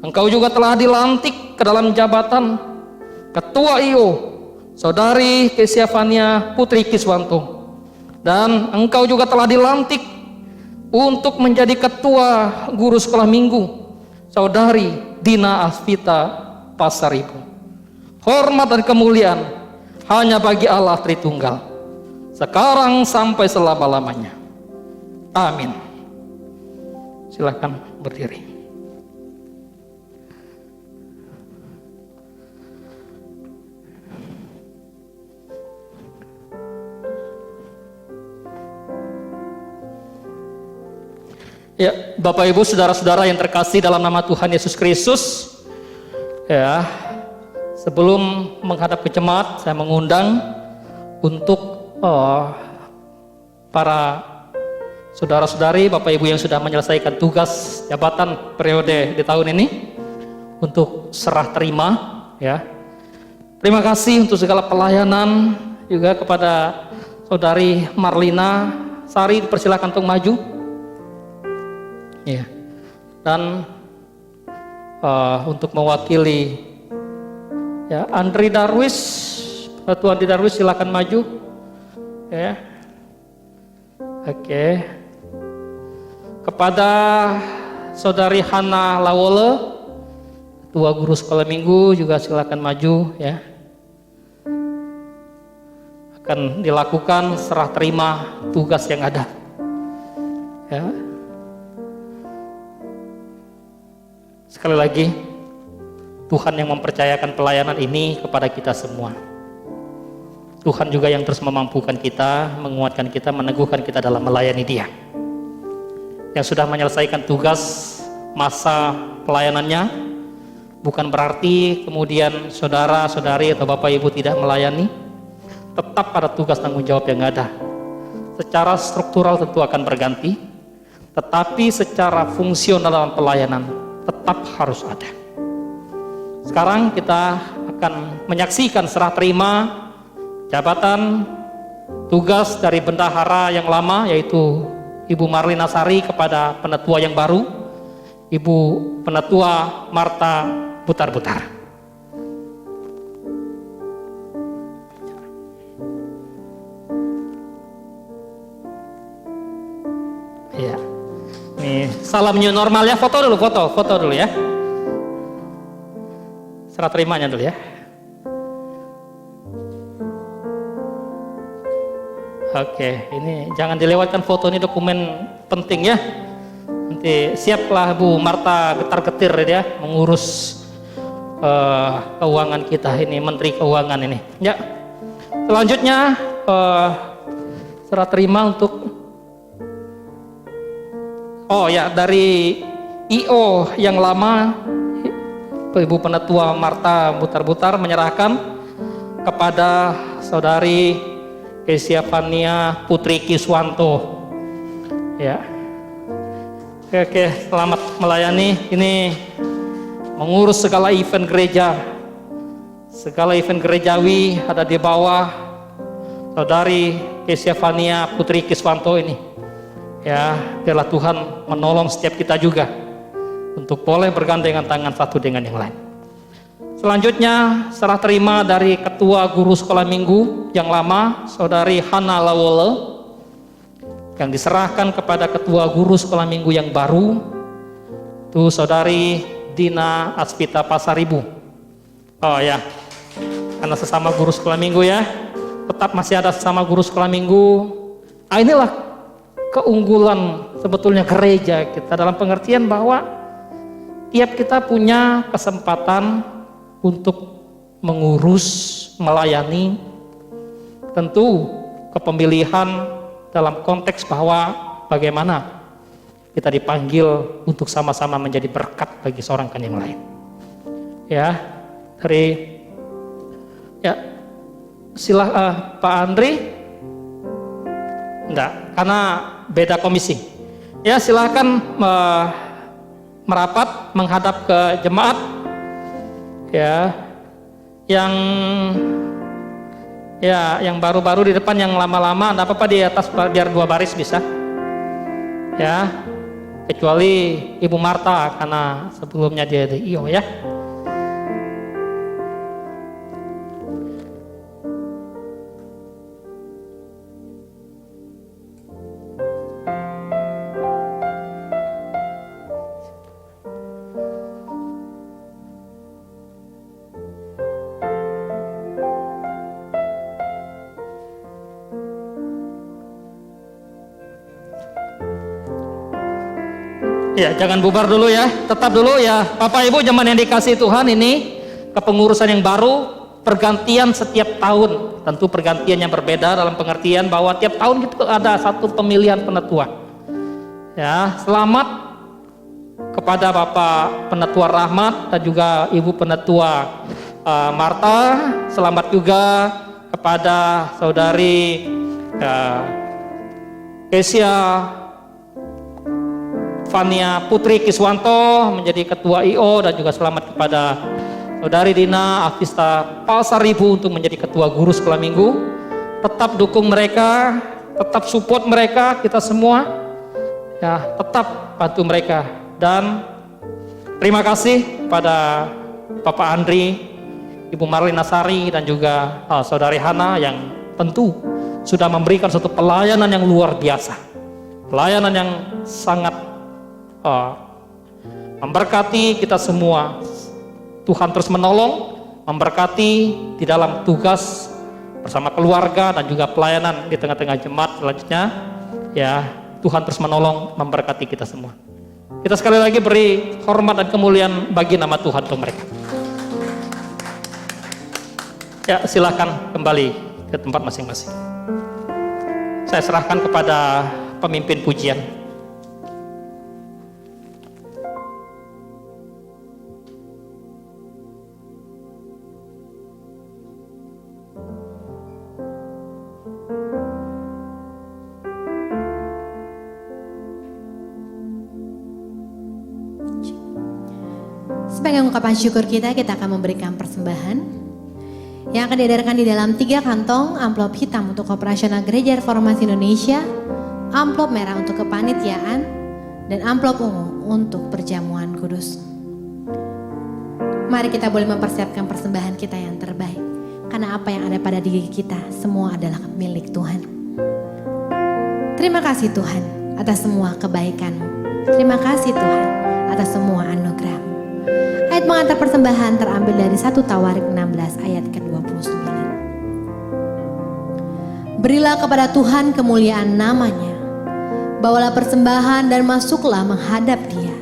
Engkau juga telah dilantik ke dalam jabatan Ketua IO, Saudari Kesiafania Putri Kiswanto. Dan engkau juga telah dilantik untuk menjadi Ketua Guru Sekolah Minggu, Saudari Dina Asvita Pasaribu. Hormat dan kemuliaan hanya bagi Allah Tritunggal, sekarang sampai selama-lamanya. Amin. Silakan berdiri. Ya, Bapak Ibu, saudara-saudara yang terkasih dalam nama Tuhan Yesus Kristus, ya, sebelum menghadap ke jemaat, saya mengundang untuk para saudara-saudari, Bapak Ibu yang sudah menyelesaikan tugas jabatan periode di tahun ini untuk serah terima, ya. Terima kasih untuk segala pelayanan, juga kepada Saudari Marlina Sari, dipersilakan untuk maju. Ya. Dan untuk mewakili, ya, Andri Darwis, Tuan Andri Darwis, silakan maju. Ya. Oke. Kepada Saudari Hana Lawole, Ketua Guru Sekolah Minggu, juga silakan maju, ya. Akan dilakukan serah terima tugas yang ada. Ya. Sekali lagi, Tuhan yang mempercayakan pelayanan ini kepada kita semua. Tuhan juga yang terus memampukan kita, menguatkan kita, meneguhkan kita dalam melayani Dia. Yang sudah menyelesaikan tugas masa pelayanannya, bukan berarti kemudian saudara-saudari atau Bapak Ibu tidak melayani. Tetap ada tugas tanggung jawab yang ada. Secara struktural tentu akan berganti, tetapi secara fungsional dalam pelayanan tetap harus ada. Sekarang kita akan menyaksikan serah terima jabatan tugas dari bendahara yang lama, yaitu Ibu Marlina Sari, kepada penetua yang baru, Ibu Penetua Marta Butar-Butar. Iya. Nih, salam new normal ya, foto dulu ya. Serah terimanya dulu ya. Oke, ini jangan dilewatkan foto, ini dokumen penting ya. Nanti siaplah Bu Marta getar-getir ya, mengurus keuangan kita ini, Menteri Keuangan ini. Ya, selanjutnya serah terima untuk dari IO yang lama, Ibu Penetua Marta Butar-Butar menyerahkan kepada Saudari Kesiapania Putri Kiswanto. Ya. Oke, selamat melayani. Ini mengurus segala event gereja, segala event gerejawi ada di bawah Saudari Kesiapania Putri Kiswanto ini. Ya, biarlah Tuhan menolong setiap kita juga untuk boleh bergandengan tangan satu dengan yang lain. Selanjutnya serah terima dari Ketua Guru Sekolah Minggu yang lama, Saudari Hana Lawole, yang diserahkan kepada ketua guru sekolah minggu yang baru, itu Saudari Dina Aspita Pasaribu. Oh ya, karena sesama guru sekolah minggu ya, tetap masih ada sesama guru sekolah minggu. Inilah keunggulan sebetulnya gereja kita, dalam pengertian bahwa tiap kita punya kesempatan untuk mengurus, melayani. Tentu kepemilihan dalam konteks bahwa bagaimana kita dipanggil untuk sama-sama menjadi berkat bagi seorang kan yang lain. Ya, dari Pak Andri, enggak, karena beda komisi. Ya, silahkan merapat menghadap ke jemaat. Ya, yang baru-baru di depan, yang lama-lama enggak apa-apa di atas, biar 2 baris bisa. Ya, kecuali Ibu Marta karena sebelumnya dia di IO ya. Ya, jangan bubar dulu ya, tetap dulu ya. Bapak Ibu jemaat yang dikasihi Tuhan, ini kepengurusan yang baru, pergantian setiap tahun. Tentu pergantian yang berbeda dalam pengertian bahwa tiap tahun itu ada satu pemilihan penetua. Ya, selamat kepada Bapak Penetua Rahmat dan juga Ibu Penetua Marta. Selamat juga kepada Saudari Kesia Fania Putri Kiswanto menjadi ketua IO, dan juga selamat kepada Saudari Dina Avista Pasaribu untuk menjadi ketua guru sekolah minggu. Tetap dukung mereka, tetap support mereka, kita semua ya, tetap bantu mereka. Dan terima kasih kepada Bapak Andri, Ibu Marlina Sari, dan juga Saudari Hana yang tentu sudah memberikan suatu pelayanan yang luar biasa, pelayanan yang sangat memberkati kita semua. Tuhan terus menolong, memberkati di dalam tugas bersama keluarga dan juga pelayanan di tengah-tengah jemaat selanjutnya. Ya, Tuhan terus menolong, memberkati kita semua. Kita sekali lagi beri hormat dan kemuliaan bagi nama Tuhan untuk mereka. Ya, silakan kembali ke tempat masing-masing. Saya serahkan kepada pemimpin pujian. Sebagai ungkapan syukur kita akan memberikan persembahan yang akan diedarkan di dalam 3 kantong: amplop hitam untuk operasional Gereja Reformasi Indonesia, amplop merah untuk kepanitiaan, dan amplop ungu untuk perjamuan kudus. Mari kita boleh mempersiapkan persembahan kita yang terbaik, karena apa yang ada pada diri kita semua adalah milik Tuhan. Terima kasih Tuhan atas semua kebaikan-Mu. Terima kasih Tuhan atas semua anugerah-Mu. Ayat pengantar persembahan terambil dari 1 Tawarik 16 ayat ke-29. Berilah kepada Tuhan kemuliaan namanya, bawalah persembahan dan masuklah menghadap Dia.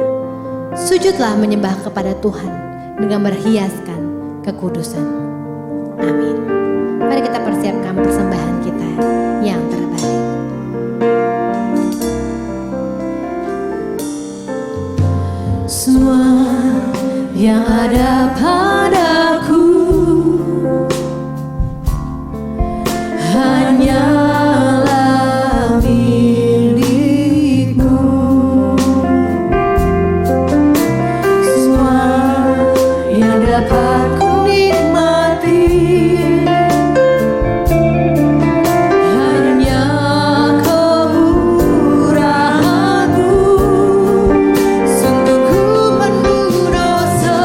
Sujudlah menyembah kepada Tuhan dengan berhiaskan kekudusan. Amin. Mari kita persiapkan persembahan kita yang terbaik. Semua yang ada padaku hanyalah milik-Mu. Semua yang dapat ku nikmati hanya kemurahan-Mu. Sungguh ku penuh dosa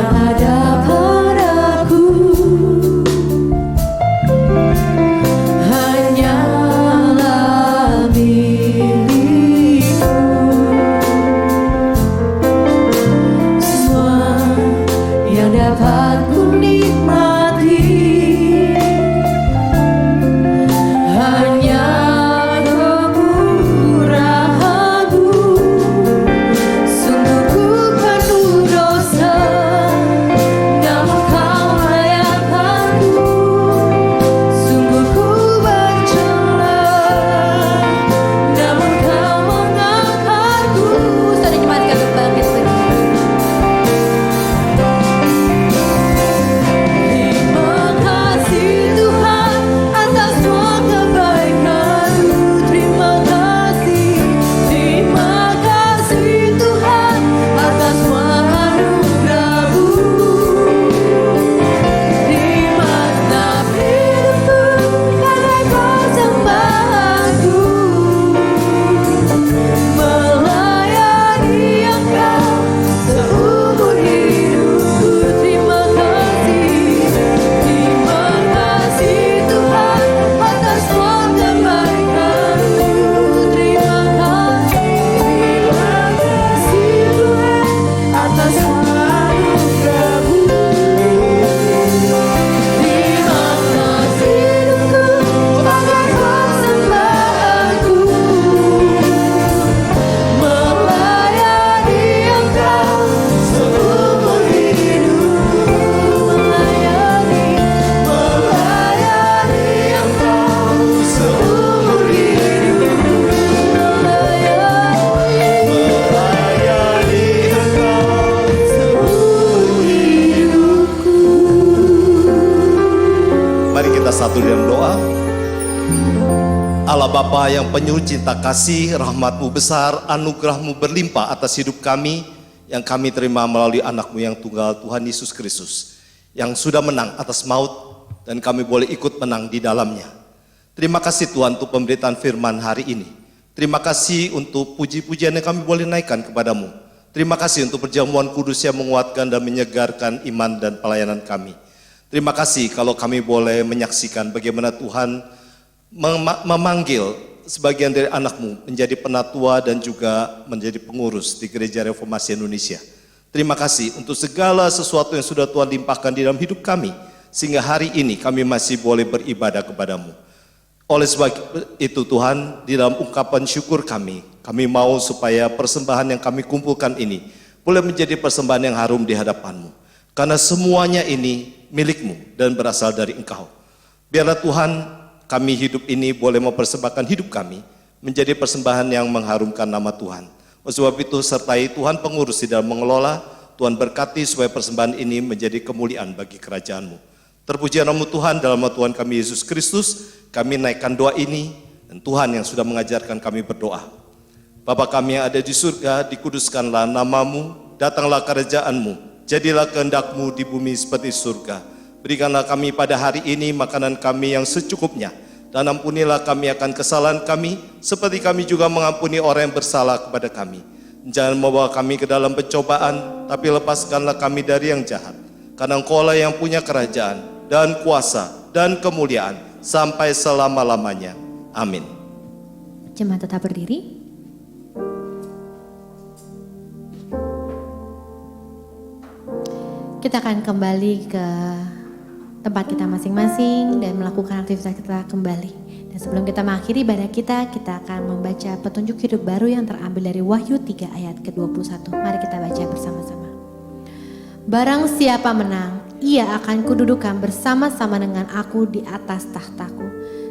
ada padaku hanyalah milikku. Semua yang dapat ku nikmati hanya kemurahan-Mu. Sungguh ku penuh dosa, namun Kau layakanku. Sungguh ku bercela, namun Kau mengangkatku. Saudara jemaat kami bangkit berdiri. Terima kasih Tuhan atas semua kebaikan-Mu. Terima kasih Tuhan atas semua anugerah-Mu. Di mana hidupku bagai persembahanku, melayani Engkau seumur hidupku. Terima kasih Tuhan atas semua kebaikan-Mu. Terima kasih Tuhan atas semua anugerah-Mu. Terima kasih hidupku bagai persembahanku, melayani Engkau seumur hidupku. Melayani Engkau seumur hidupku. Melayani Engkau seumur hidupku. Mari kita satu dalam doa. Allah Bapa yang penuh cinta kasih, rahmat-Mu besar, anugerah-Mu berlimpah atas hidup kami yang kami terima melalui anak-Mu yang tunggal, Tuhan Yesus Kristus, yang sudah menang atas maut dan kami boleh ikut menang di dalamnya. Terima kasih Tuhan untuk pemberitaan firman hari ini. Terima kasih untuk puji-pujian yang kami boleh naikkan kepadamu. Terima kasih untuk perjamuan kudus yang menguatkan dan menyegarkan iman dan pelayanan kami. Terima kasih kalau kami boleh menyaksikan bagaimana Tuhan memanggil sebagian dari anak-Mu menjadi penatua dan juga menjadi pengurus di Gereja Reformasi Indonesia. Terima kasih untuk segala sesuatu yang sudah Tuhan limpahkan di dalam hidup kami, sehingga hari ini kami masih boleh beribadah kepadamu. Oleh sebab itu Tuhan, di dalam ungkapan syukur kami mau supaya persembahan yang kami kumpulkan ini boleh menjadi persembahan yang harum di hadapan-Mu. Karena semuanya ini milik-Mu dan berasal dari Engkau. Biarlah Tuhan, kami hidup ini boleh mempersembahkan hidup kami menjadi persembahan yang mengharumkan nama Tuhan. Oleh sebab itu sertai Tuhan pengurus di dalam mengelola, Tuhan berkati supaya persembahan ini menjadi kemuliaan bagi kerajaan-Mu. Terpuji nama Tuhan, dalam nama Tuhan kami Yesus Kristus, kami naikkan doa ini, dan Tuhan yang sudah mengajarkan kami berdoa. Bapa kami yang ada di surga, dikuduskanlah nama-Mu, datanglah kerajaan-Mu, jadilah kehendak-Mu di bumi seperti surga. Berikanlah kami pada hari ini makanan kami yang secukupnya, dan ampunilah kami akan kesalahan kami, seperti kami juga mengampuni orang yang bersalah kepada kami. Jangan membawa kami ke dalam pencobaan, tapi lepaskanlah kami dari yang jahat. Karena Engkau-lah yang punya kerajaan, dan kuasa, dan kemuliaan, sampai selama-lamanya. Amin. Jemaat tetap berdiri. Kita akan kembali ke tempat kita masing-masing dan melakukan aktivitas kita kembali. Dan sebelum kita mengakhiri ibadah kita akan membaca petunjuk hidup baru yang terambil dari Wahyu 3 ayat ke-21. Mari kita baca bersama-sama. Barang siapa menang, ia akan kududukan bersama-sama dengan aku di atas tahtaku.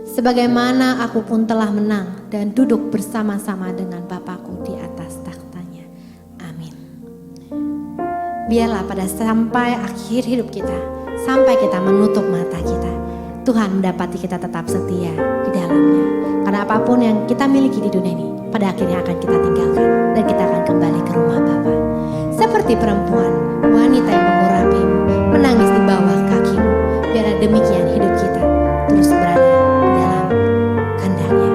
Sebagaimana aku pun telah menang dan duduk bersama-sama dengan Bapakku di atas tahtanya. Amin. Biarlah pada sampai akhir hidup kita, sampai kita menutup mata kita, Tuhan mendapati kita tetap setia di dalamnya. Karena apapun yang kita miliki di dunia ini, pada akhirnya akan kita tinggalkan dan kita akan kembali ke rumah Bapa. Seperti perempuan, wanita yang mengurapimu, menangis di bawah kakimu. Biarlah demikian hidup kita terus berada di dalam kehendak-Nya.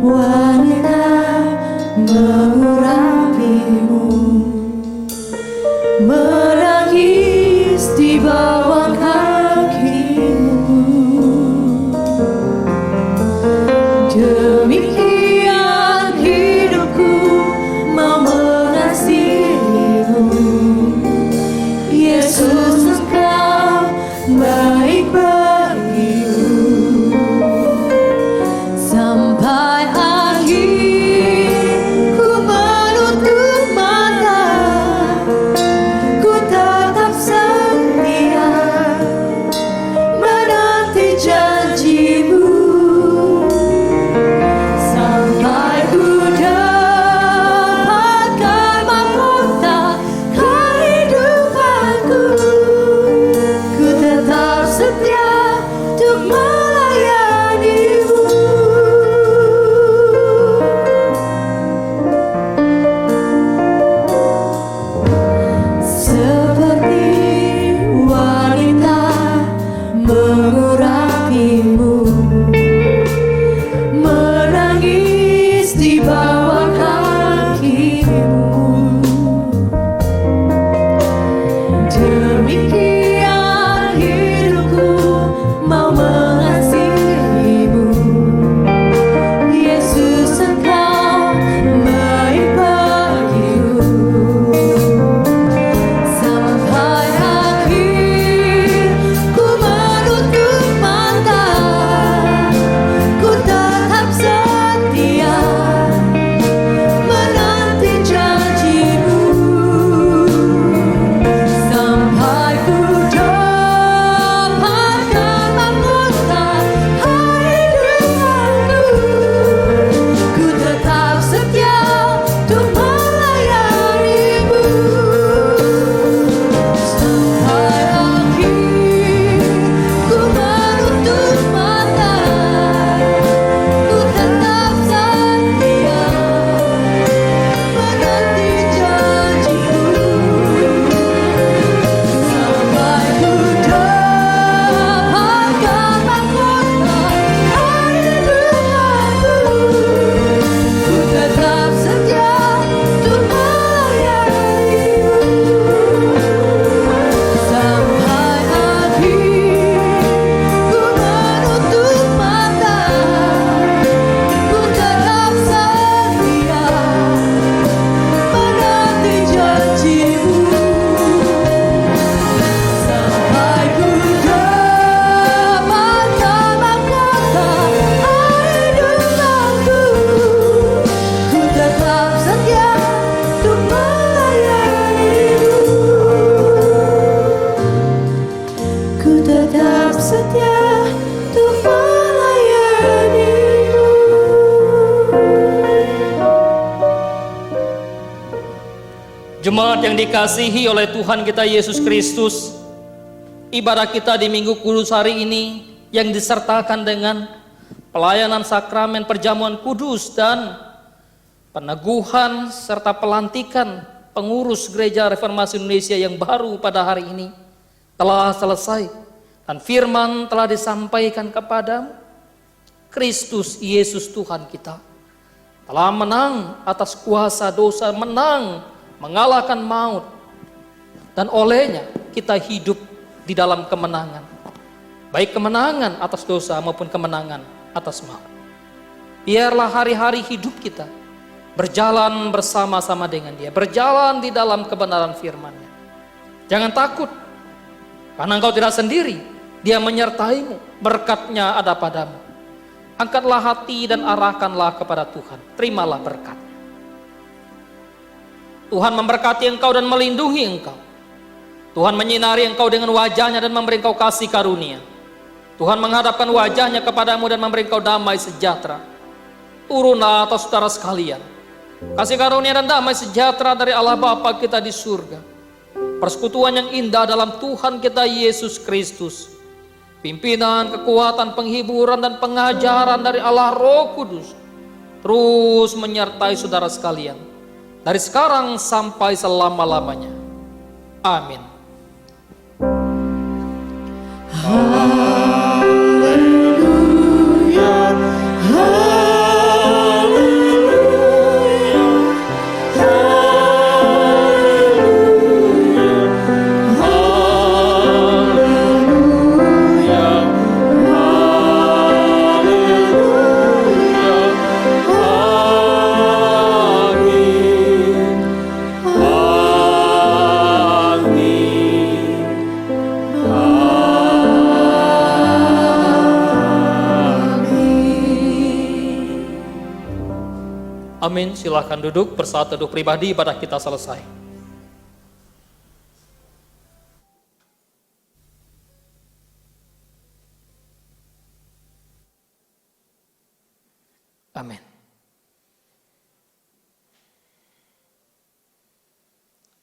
wanita mengurapimu, menangis di bawah kakimu. Demikian hidupku mau mengasihimu, Yesus Engkau baik bagiku. Sampai akhir ku menutup mata, ku tetap setia menanti janjimu. Sampai ku dapatkan mahkota kehidupanku, ku tetap setia untuk melayanimu. Seperti wanita mengurapimu, menangis di bawah kakimu. Demikian hidupku mau mengasihimu, Yesus Engkau baik bagiku. Sampai akhir ku menutup mata, ku tetap setia menanti janjimu. Sampai ku dapatkan mahkota kehidupanku, ku tetap setia untuk melayanimu. Sampai akhir ku menutup mata, ku tetap setia menanti janjimu. Sampai ku dapatkan mahkota kehidupanku, ku tetap setia untuk melayanimu. Sampai akhir ku menutup mata, ku tetap setia menanti janjimu. Sampai ku dapatkan mahkota kehidupanku, ku tetap setia untuk melayanimu. Ku tetap setia untuk melayanimu. Jemaat yang dikasihi oleh Tuhan kita Yesus Kristus, ibadah kita di Minggu Kudus hari ini yang disertakan dengan pelayanan sakramen perjamuan kudus dan peneguhan serta pelantikan pengurus Gereja Reformasi Indonesia yang baru pada hari ini telah selesai, dan firman telah disampaikan kepadamu. Kristus Yesus Tuhan kita telah menang atas kuasa dosa, menang mengalahkan maut, dan olehnya kita hidup di dalam kemenangan, baik kemenangan atas dosa maupun kemenangan atas maut. Biarlah hari-hari hidup kita berjalan bersama-sama dengan Dia, berjalan di dalam kebenaran firman-Nya. Jangan takut, karena engkau tidak sendiri. Dia menyertaimu, berkat-Nya ada padamu. Angkatlah hati dan arahkanlah kepada Tuhan, terimalah berkat. Tuhan memberkati engkau dan melindungi engkau. Tuhan menyinari engkau dengan wajah-Nya dan memberi engkau kasih karunia. Tuhan menghadapkan wajah-Nya kepadamu dan memberi engkau damai sejahtera. Turunlah atas saudara sekalian kasih karunia dan damai sejahtera dari Allah Bapa kita di surga, persekutuan yang indah dalam Tuhan kita Yesus Kristus, pimpinan, kekuatan, penghiburan, dan pengajaran dari Allah Roh Kudus terus menyertai saudara sekalian dari sekarang sampai selama-lamanya. Amin. Haleluya, haleluya. Amin. Silahkan duduk, bersaat teduh pribadi, ibadah kita selesai. Amin.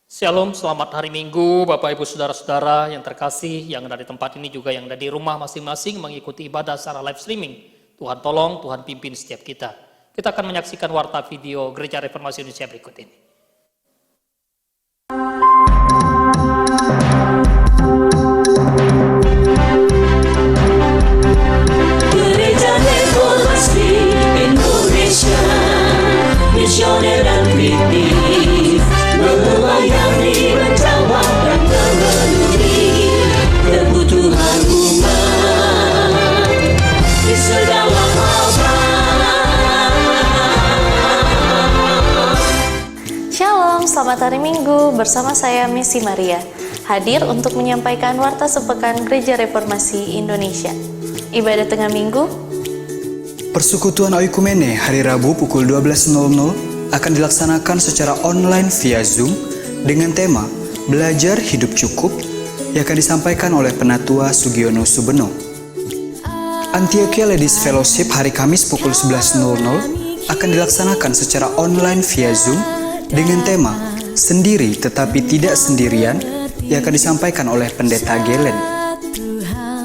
Shalom, selamat hari Minggu, Bapak Ibu Saudara-saudara yang terkasih, yang ada di tempat ini juga yang ada di rumah masing-masing mengikuti ibadah secara live streaming. Tuhan tolong, Tuhan pimpin setiap kita. Kita akan menyaksikan warta video Gereja Reformasi Indonesia berikut ini. Gereja Reformasi Indonesia, misioner dan kritis, melayani, menjawab dan memenuhi kebutuhan umat di segala abad. Shalom, selamat hari Minggu bersama saya Messi Maria, hadir untuk menyampaikan warta sepekan Gereja Reformasi Indonesia. Ibadah tengah minggu, Persekutuan Oikumene hari Rabu pukul 12.00 akan dilaksanakan secara online via Zoom dengan tema Belajar Hidup Cukup yang akan disampaikan oleh Penatua Sugiono Subeno. Antioquia Ladies Fellowship hari Kamis pukul 11.00 akan dilaksanakan secara online via Zoom dengan tema Sendiri Tetapi Tidak Sendirian yang akan disampaikan oleh Pendeta Gelen.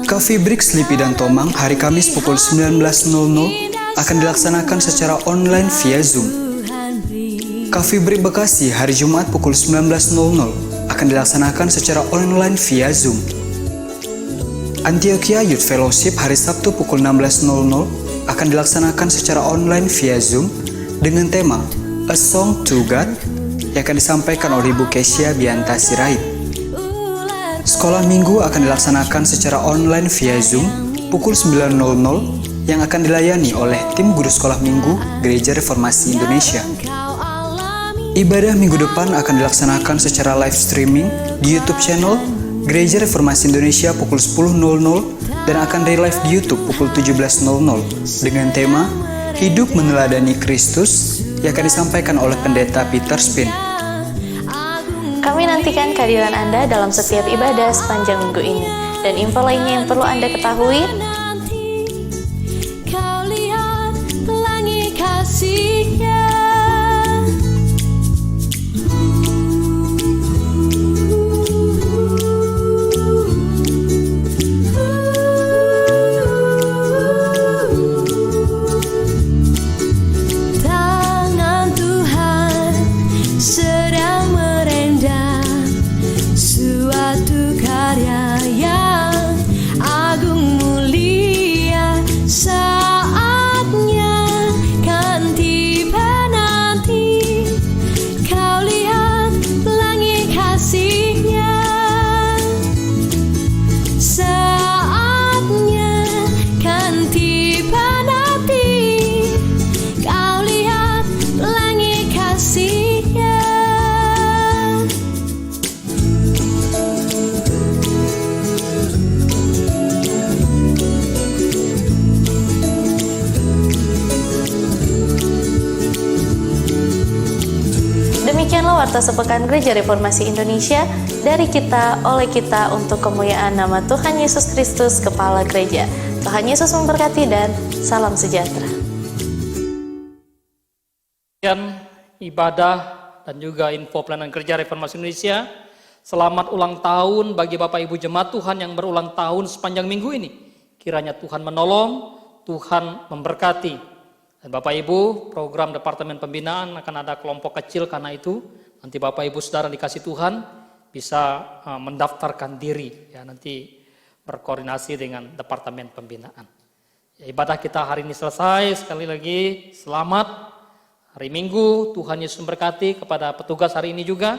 Cafe Break Sleepy dan Tomang hari Kamis pukul 19.00 akan dilaksanakan secara online via Zoom. Cafe Break Bekasi hari Jumat pukul 19.00 akan dilaksanakan secara online via Zoom. Antioquia Youth Fellowship hari Sabtu pukul 16.00 akan dilaksanakan secara online via Zoom dengan tema A Song to God yang akan disampaikan oleh Ibu Kesia Bianta Sirait. Sekolah Minggu akan dilaksanakan secara online via Zoom pukul 9.00 yang akan dilayani oleh tim guru sekolah Minggu Gereja Reformasi Indonesia. Ibadah minggu depan akan dilaksanakan secara live streaming di YouTube channel Gereja Reformasi Indonesia pukul 10.00 dan akan relive di YouTube pukul 17.00 dengan tema Hidup Meneladani Kristus yang akan disampaikan oleh Pendeta Peter Spin. kami nantikan kehadiran Anda dalam setiap ibadah sepanjang minggu ini. Dan info lainnya yang perlu Anda ketahui, Kau lihat pelangi kasih-Nya. Tangan Tuhan sedang merendam suatu karya yang agung mulia. Saatnya kan tiba nanti, kau lihat pelangi kasih-Nya. Saatnya kan tiba nanti, kau lihat pelangi kasih-Nya. demikianlah warta sepekan Gereja Reformasi Indonesia dari kita, oleh kita, untuk kemuliaan nama Tuhan Yesus Kristus, Kepala Gereja. Tuhan Yesus memberkati dan salam sejahtera. Sekian ibadah dan juga info pelayanan Gereja Reformasi Indonesia. Selamat ulang tahun bagi Bapak Ibu Jemaat Tuhan yang berulang tahun sepanjang minggu ini. Kiranya Tuhan menolong, Tuhan memberkati. Dan Bapak Ibu, program Departemen Pembinaan akan ada kelompok kecil, karena itu nanti Bapak Ibu Saudara dikasih Tuhan bisa mendaftarkan diri, ya, nanti berkoordinasi dengan Departemen Pembinaan. Ya, ibadah kita hari ini selesai. Sekali lagi selamat hari Minggu. Tuhan Yesus memberkati kepada petugas hari ini juga,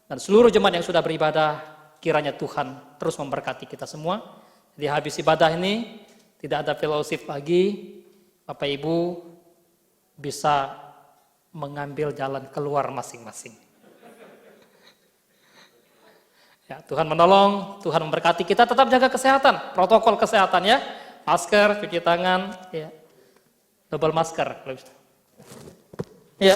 dan seluruh jemaat yang sudah beribadah. Kiranya Tuhan terus memberkati kita semua. Jadi habis ibadah ini tidak ada fellowship lagi. Bapak Ibu bisa mengambil jalan keluar masing-masing. Ya, Tuhan menolong, Tuhan memberkati kita. Tetap jaga kesehatan, protokol kesehatan ya. Masker, cuci tangan, ya. Double masker. Ya.